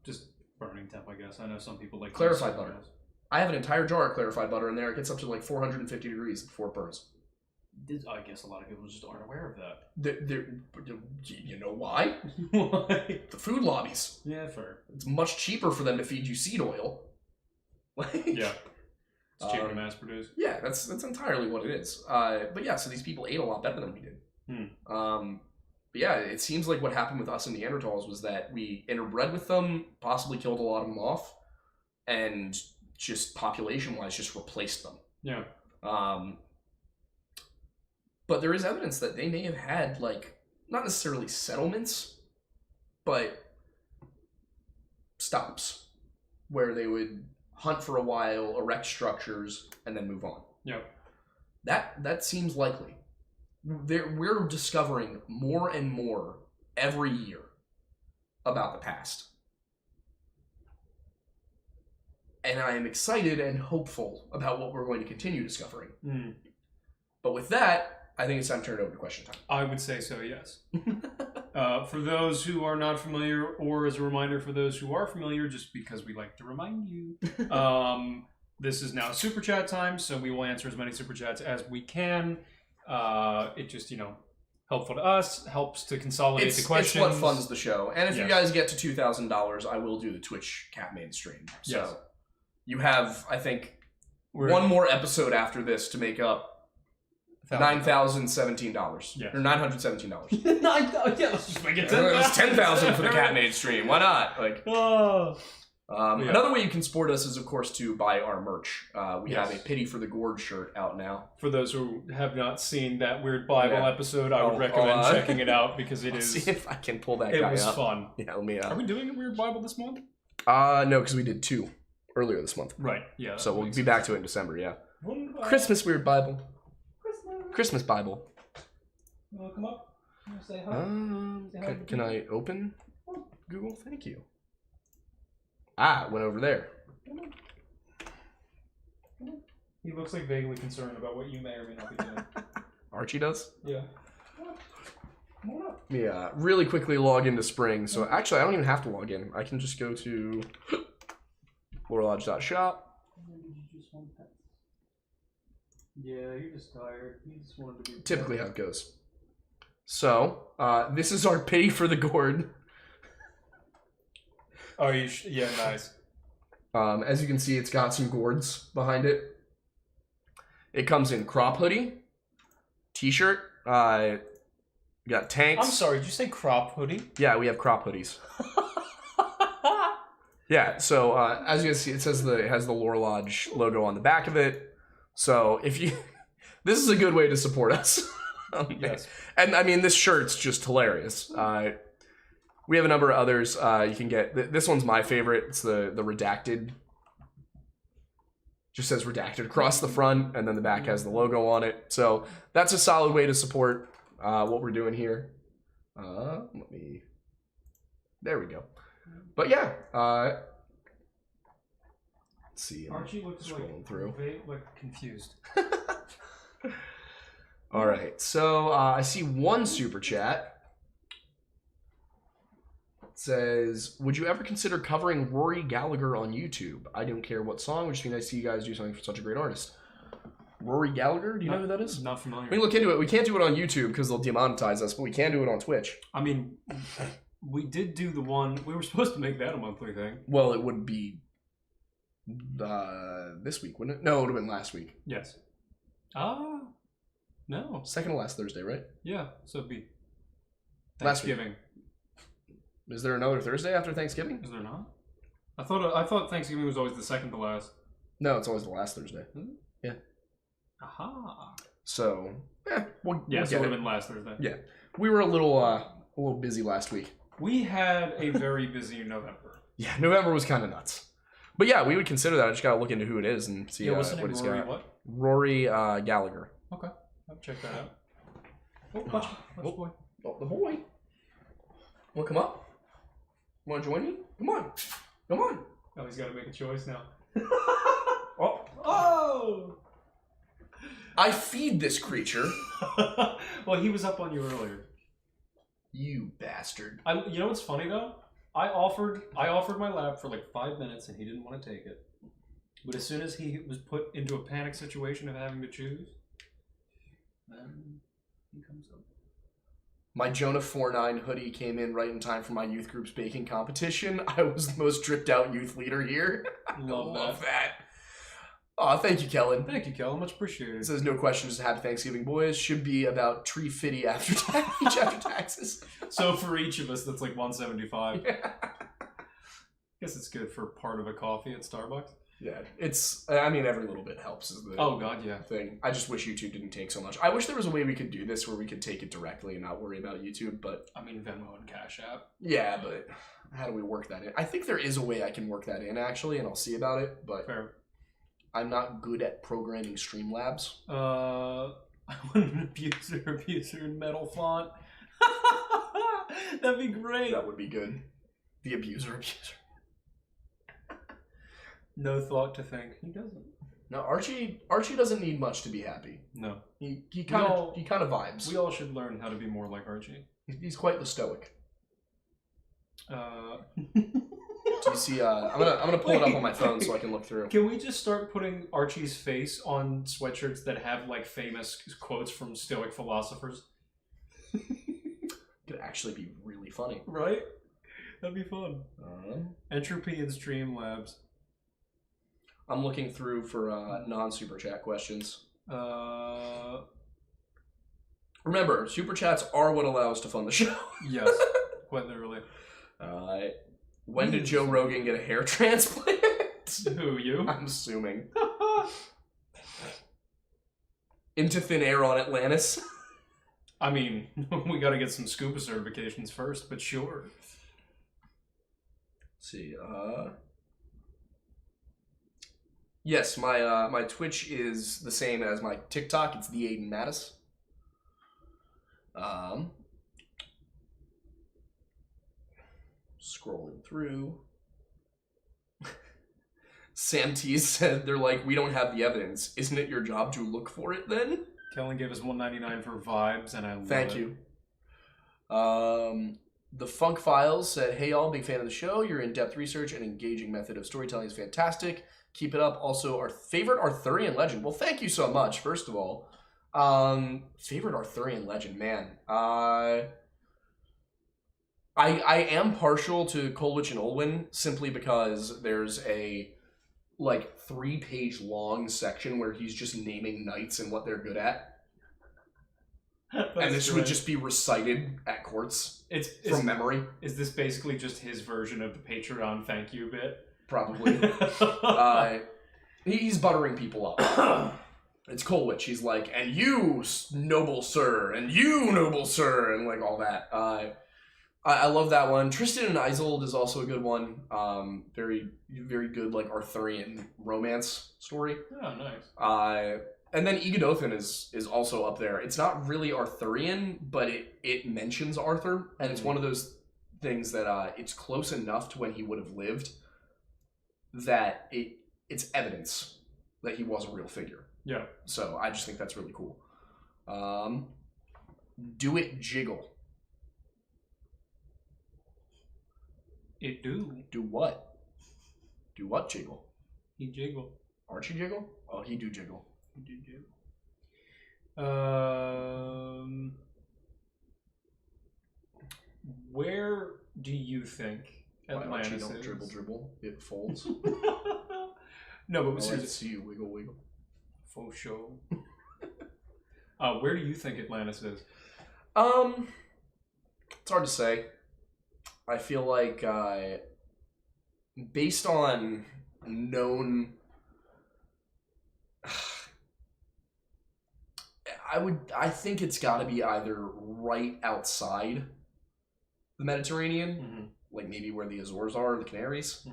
Speaker 1: Just burning temp, I guess. I know some people like
Speaker 2: Clarified butter. I have an entire jar of clarified butter in there. It gets up to like 450 degrees before it burns.
Speaker 1: I guess a lot of people just aren't aware of that.
Speaker 2: You know why?
Speaker 1: Why?
Speaker 2: The food lobbies.
Speaker 1: Yeah, fair.
Speaker 2: It's much cheaper for them to feed you seed oil.
Speaker 1: Yeah. It's cheaper to mass produce.
Speaker 2: Yeah, that's entirely what it is. But yeah, so these people ate a lot better than we did. But yeah, it seems like what happened with us and Neanderthals was that we interbred with them, possibly killed a lot of them off, and just population-wise just replaced them.
Speaker 1: Yeah.
Speaker 2: But there is evidence that they may have had, like, not necessarily settlements, but stops where they would hunt for a while, erect structures, and then move on.
Speaker 1: Yeah.
Speaker 2: That seems likely. We're discovering more and more every year about the past. And I am excited and hopeful about what we're going to continue discovering. But with that, I think it's time to turn it over to question time.
Speaker 1: I would say so, yes. For those who are not familiar, or as a reminder for those who are familiar, just because we like to remind you, this is now Super Chat time, so we will answer as many Super Chats as we can. It just, helpful to us, helps to consolidate the questions.
Speaker 2: It's what funds the show. And if you
Speaker 1: Yes.
Speaker 2: guys get to $2,000, I will do the Twitch cat main stream. So
Speaker 1: Yes.
Speaker 2: you have, I think, one more episode after this to make up $9,017.
Speaker 1: Yes.
Speaker 2: Or $917.
Speaker 1: Yeah, let's just make it 10,000.
Speaker 2: It's $10,000 for the cat main stream. Why not? Like, Another way you can support us is, of course, to buy our merch. We have a Pity for the Gourd shirt out now.
Speaker 1: For those who have not seen that weird Bible episode, I would
Speaker 2: Oh,
Speaker 1: recommend checking it out because it
Speaker 2: Let's
Speaker 1: is.
Speaker 2: see if I can pull that
Speaker 1: It
Speaker 2: guy
Speaker 1: was
Speaker 2: up.
Speaker 1: fun.
Speaker 2: Yeah, let me.
Speaker 1: Are we doing a weird Bible this month?
Speaker 2: No, because we did 2 earlier this month.
Speaker 1: Right. Yeah.
Speaker 2: So we'll be back to it in December. Yeah.
Speaker 1: Christmas.
Speaker 2: Christmas Weird Bible. Christmas Bible.
Speaker 1: You want to come up? You want to say hi? Say hi to
Speaker 2: Can I open Google? Thank you. It went over there.
Speaker 1: He looks like vaguely concerned about what you may or may not be doing.
Speaker 2: Archie does?
Speaker 1: Yeah. Come on up.
Speaker 2: Let me really quickly log into Spring. So actually, I don't even have to log in. I can just go to lorelodge.shop.
Speaker 1: Yeah, you're just tired. You just wanted to be.
Speaker 2: Typically how it goes. So, this is our Pity for the Gourd.
Speaker 1: Oh, yeah, nice.
Speaker 2: As you can see, it's got some gourds behind it. It comes in crop hoodie, t-shirt, you got tanks.
Speaker 1: I'm sorry, did you say crop hoodie?
Speaker 2: Yeah, we have crop hoodies. Yeah, so as you can see, it has the Lore Lodge logo on the back of it. So if you, this is a good way to support us.
Speaker 1: Yes.
Speaker 2: And I mean, this shirt's just hilarious. We have a number of others you can get. This one's my favorite. It's the redacted. Just says redacted across the front, and then the back has the logo on it. So that's a solid way to support what we're doing here. There we go. But yeah, let's see.
Speaker 1: Archie looks
Speaker 2: scrolling through.
Speaker 1: like confused.
Speaker 2: All right, so I see one super chat. It says, would you ever consider covering Rory Gallagher on YouTube? I don't care what song, which means I see you guys do something for such a great artist. Rory Gallagher? Do you know who that is?
Speaker 1: Not familiar.
Speaker 2: We can look into it. We can't do it on YouTube because they'll demonetize us, but we can do it on Twitch.
Speaker 1: I mean, we did do the one. We were supposed to make that a monthly thing.
Speaker 2: Well, it would be This week, wouldn't it? No, it would have been last week.
Speaker 1: Yes. No.
Speaker 2: Second to last Thursday, right?
Speaker 1: Yeah, so it'd be
Speaker 2: Last week.
Speaker 1: Thanksgiving.
Speaker 2: Is there another Thursday after Thanksgiving?
Speaker 1: Is there not? I thought Thanksgiving was always the second to last.
Speaker 2: No, it's always the last Thursday.
Speaker 1: Hmm?
Speaker 2: Yeah.
Speaker 1: Aha.
Speaker 2: So, we'll
Speaker 1: Yeah,
Speaker 2: get
Speaker 1: so it would
Speaker 2: it.
Speaker 1: have been last Thursday.
Speaker 2: Yeah. We were a little busy last week.
Speaker 1: We had a very busy November.
Speaker 2: Yeah, November was kind of nuts. But yeah, we would consider that. I just got to look into who it is and see
Speaker 1: What's the
Speaker 2: what
Speaker 1: name?
Speaker 2: he's
Speaker 1: Rory
Speaker 2: got.
Speaker 1: what?
Speaker 2: Rory Gallagher.
Speaker 1: Okay, I'll check that out. Oh, watch boy.
Speaker 2: Oh, the boy. Want to come up? Want to join me? Come on. Come on.
Speaker 1: Oh, he's got to make a choice now.
Speaker 2: Oh. I feed this creature.
Speaker 1: Well, he was up on you earlier.
Speaker 2: You bastard.
Speaker 1: You know what's funny though? I offered my lab for like 5 minutes and he didn't want to take it. But as soon as he was put into a panic situation of having to choose, then he comes up.
Speaker 2: My Jonah 49 hoodie came in right in time for my youth group's baking competition. I was the most dripped out youth leader here.
Speaker 1: Love
Speaker 2: that. Aw, thank you, Kellen.
Speaker 1: Thank you, Kel. Much appreciated.
Speaker 2: It says no questions. Happy Thanksgiving, boys. Should be about $350 each after taxes.
Speaker 1: So for each of us, that's like $175.
Speaker 2: Yeah.
Speaker 1: Guess it's good for part of a coffee at Starbucks.
Speaker 2: Yeah, every little bit helps is the
Speaker 1: Oh god, yeah.
Speaker 2: thing. I just wish YouTube didn't take so much. I wish there was a way we could do this where we could take it directly and not worry about YouTube, but...
Speaker 1: I mean, Venmo and Cash App.
Speaker 2: Yeah, but how do we work that in? I think there is a way I can work that in, actually, and I'll see about it, but...
Speaker 1: Fair.
Speaker 2: I'm not good at programming Streamlabs.
Speaker 1: I want an abuser in metal font. That'd be great.
Speaker 2: That would be good. The abuser.
Speaker 1: No thought to think. He doesn't.
Speaker 2: No, Archie doesn't need much to be happy.
Speaker 1: No.
Speaker 2: He kind of vibes.
Speaker 1: We all should learn how to be more like Archie.
Speaker 2: He's quite the stoic.
Speaker 1: Do
Speaker 2: you see? I'm gonna pull it up on my phone so I can look through.
Speaker 1: Can we just start putting Archie's face on sweatshirts that have like famous quotes from Stoic philosophers?
Speaker 2: Could actually be really funny,
Speaker 1: right? That'd be fun. Entropy and Streamlabs.
Speaker 2: I'm looking through for non-super chat questions. Remember, super chats are what allow us to fund the show.
Speaker 1: Yes, quite literally.
Speaker 2: When did Joe Rogan get a hair transplant?
Speaker 1: Who, you?
Speaker 2: I'm assuming. Into thin air on Atlantis.
Speaker 1: I mean, we gotta get some scuba certifications first, but sure.
Speaker 2: Let's see, yes, my Twitch is the same as my TikTok. It's the Aiden Mattis. Scrolling through. Sam T said, they're like, we don't have the evidence. Isn't it your job to look for it then?
Speaker 1: Kellen gave us $1.99 for vibes, and I love it.
Speaker 2: Thank you. The Funk Files said, hey y'all, big fan of the show. Your in-depth research and engaging method of storytelling is fantastic. Keep it up. Also, our favorite Arthurian legend. Well, thank you so much, first of all. Favorite Arthurian legend, man. I am partial to Coleridge and Olwen simply because there's a 3-page long section where he's just naming knights and what they're good at. And this would just be recited at courts from memory. Is
Speaker 1: this basically just his version of the Patreon thank you bit?
Speaker 2: Probably. He's buttering people up. It's Coleridge. He's like, and you, noble sir, and you, noble sir, and like all that. I love that one. Tristan and Isolde is also a good one. Very, very good like Arthurian romance story.
Speaker 1: Oh, nice.
Speaker 2: And then Egodothan is also up there. It's not really Arthurian, but it mentions Arthur, and it's one of those things that it's close enough to when he would have lived that it's evidence that he was a real figure.
Speaker 1: Yeah.
Speaker 2: So I just think that's really cool. Do it jiggle.
Speaker 1: It do.
Speaker 2: Do what? Do what jiggle?
Speaker 1: He jiggle.
Speaker 2: Archie jiggle? Oh, he do jiggle.
Speaker 1: He do jiggle. Where do you think Atlantis
Speaker 2: Archie don't
Speaker 1: is?
Speaker 2: dribble, it folds.
Speaker 1: No, but
Speaker 2: I like to
Speaker 1: seriously,
Speaker 2: see you wiggle wiggle.
Speaker 1: faux show. Where do you think Atlantis is?
Speaker 2: It's hard to say. I feel like based on known, I think it's got to be either right outside the Mediterranean, like maybe where the Azores are, the Canaries,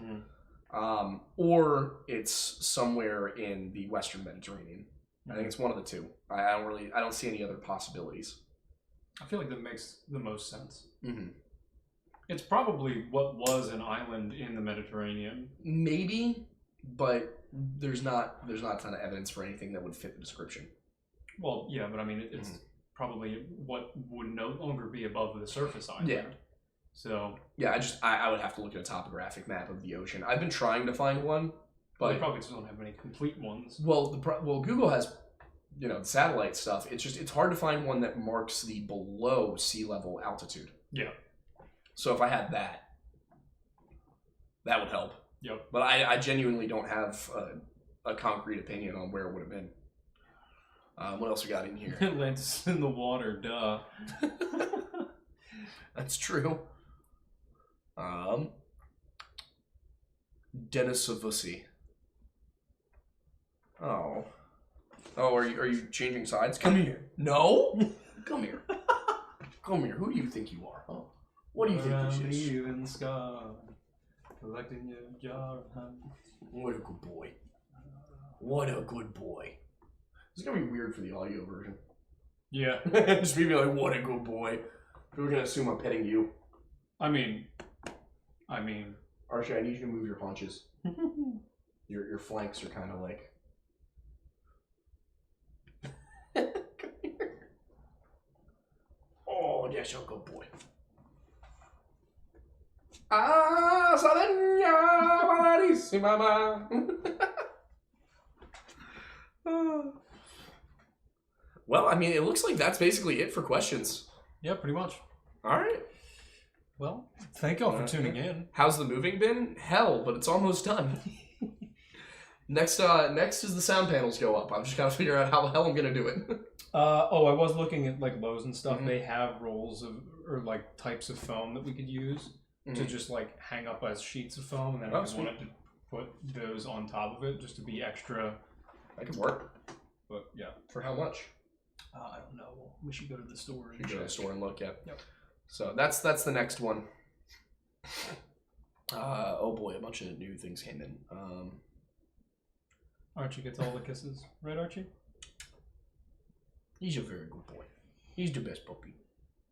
Speaker 2: or it's somewhere in the Western Mediterranean. I think it's one of the two. I don't see any other possibilities.
Speaker 1: I feel like that makes the most sense.
Speaker 2: Mm-hmm.
Speaker 1: It's probably what was an island in the Mediterranean.
Speaker 2: Maybe, but there's not a ton of evidence for anything that would fit the description.
Speaker 1: Well, yeah, but I mean, it's probably what would no longer be above the surface island.
Speaker 2: Yeah.
Speaker 1: So.
Speaker 2: Yeah, I would have to look at a topographic map of the ocean. I've been trying to find one, but
Speaker 1: they probably just don't have any complete ones.
Speaker 2: Well, Google has, satellite stuff. It's hard to find one that marks the below sea level altitude.
Speaker 1: Yeah.
Speaker 2: So if I had that would help.
Speaker 1: Yep.
Speaker 2: But I genuinely don't have a concrete opinion on where it would have been. What else we got in here?
Speaker 1: Atlantis in the water, duh.
Speaker 2: That's true. Denisovusi. Oh, are you changing sides? Come here. No. Come here. Come here. Who do you think you are? Huh? What do you think this is?
Speaker 1: In the sky, collecting your jar of honey.
Speaker 2: What a good boy. What a good boy. It's gonna be weird for the audio version.
Speaker 1: Yeah.
Speaker 2: Just me being like, what a good boy. People are gonna assume I'm petting you.
Speaker 1: I mean.
Speaker 2: Archie, I need you to move your haunches. Your flanks are kind of like. Come here. Oh, that's a good boy. Ah, Sadenia Balarissima. Well, I mean, it looks like that's basically it for questions.
Speaker 1: Yeah, pretty much.
Speaker 2: All right.
Speaker 1: Well, thank y'all for tuning in.
Speaker 2: How's the moving been? Hell, but it's almost done. Next is the sound panels go up. I've just got to figure out how the hell I'm gonna do it.
Speaker 1: I was looking at like Lowe's and stuff. They have rolls of or like types of foam that we could use to just like hang up as sheets of foam, and then if we wanted to put those on top of it just to be extra.
Speaker 2: That could work.
Speaker 1: But yeah,
Speaker 2: for how much?
Speaker 1: I don't know. We should go to the store.
Speaker 2: You go to the store and look. Yep. So that's the next one. Oh boy, a bunch of new things came in.
Speaker 1: Archie gets all the kisses, right, Archie?
Speaker 2: He's a very good boy. He's the best puppy.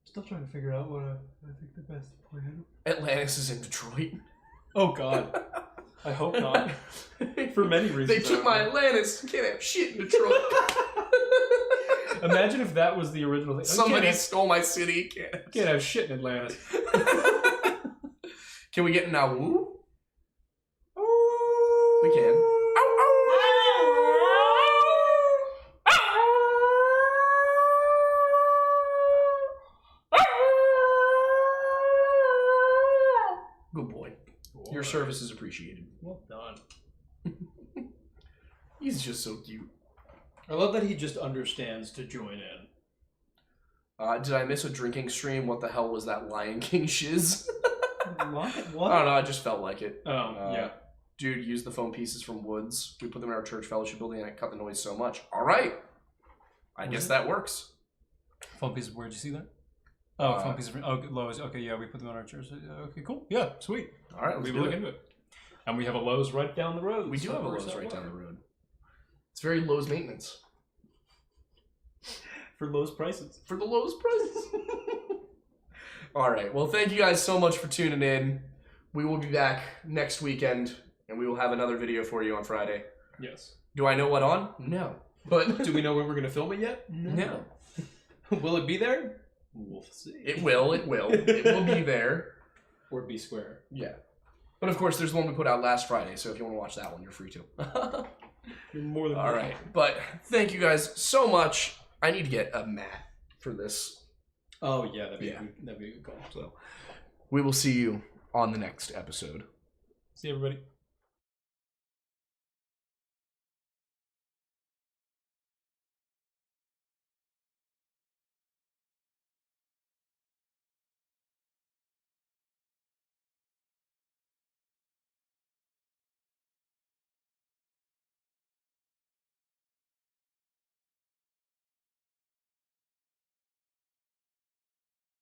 Speaker 1: Still trying to figure out what I think the best plan.
Speaker 2: Atlantis is in Detroit.
Speaker 1: Oh God, I hope not. For many reasons.
Speaker 2: They took my Atlantis. Can't have shit in Detroit.
Speaker 1: Imagine if that was the original thing.
Speaker 2: Somebody stole my city.
Speaker 1: Can't have shit in Atlantis.
Speaker 2: Can we get Nauvoo? We can. Good boy. Your service is appreciated.
Speaker 1: Well done.
Speaker 2: He's just so cute.
Speaker 1: I love that he just understands to join in.
Speaker 2: Did I miss a drinking stream? What the hell was that Lion King shiz?
Speaker 1: What?
Speaker 2: I don't know, I just felt like it.
Speaker 1: Oh, yeah.
Speaker 2: Dude, use the foam pieces from woods. We put them in our church fellowship building and it cut the noise so much. Alright. I guess that works.
Speaker 1: Foam pieces, where'd you see that? Oh, foam pieces. Oh, Lowe's. Okay, yeah, we put them in our church. Okay, cool. Yeah, sweet.
Speaker 2: Alright, let's
Speaker 1: look into it. And we have a Lowe's right down the road.
Speaker 2: We do have a Lowe's right down the road. It's very Lowe's maintenance.
Speaker 1: For Lowe's prices.
Speaker 2: For the Lowe's prices. Alright, well thank you guys so much for tuning in. We will be back next weekend, and we will have another video for you on Friday.
Speaker 1: Yes.
Speaker 2: Do I know what on? No. But
Speaker 1: do we know when we're going to film it yet?
Speaker 2: No.
Speaker 1: Will it be there? We'll see.
Speaker 2: It will. It will be there.
Speaker 1: Or be square.
Speaker 2: Yeah. But of course, there's the one we put out last Friday, so if you want to watch that one, you're free to.
Speaker 1: You're more than
Speaker 2: all right. But thank you guys so much. I need to get a mat for this.
Speaker 1: Oh, yeah, that'd be a good call.
Speaker 2: So we will see you on the next episode.
Speaker 1: See you, everybody.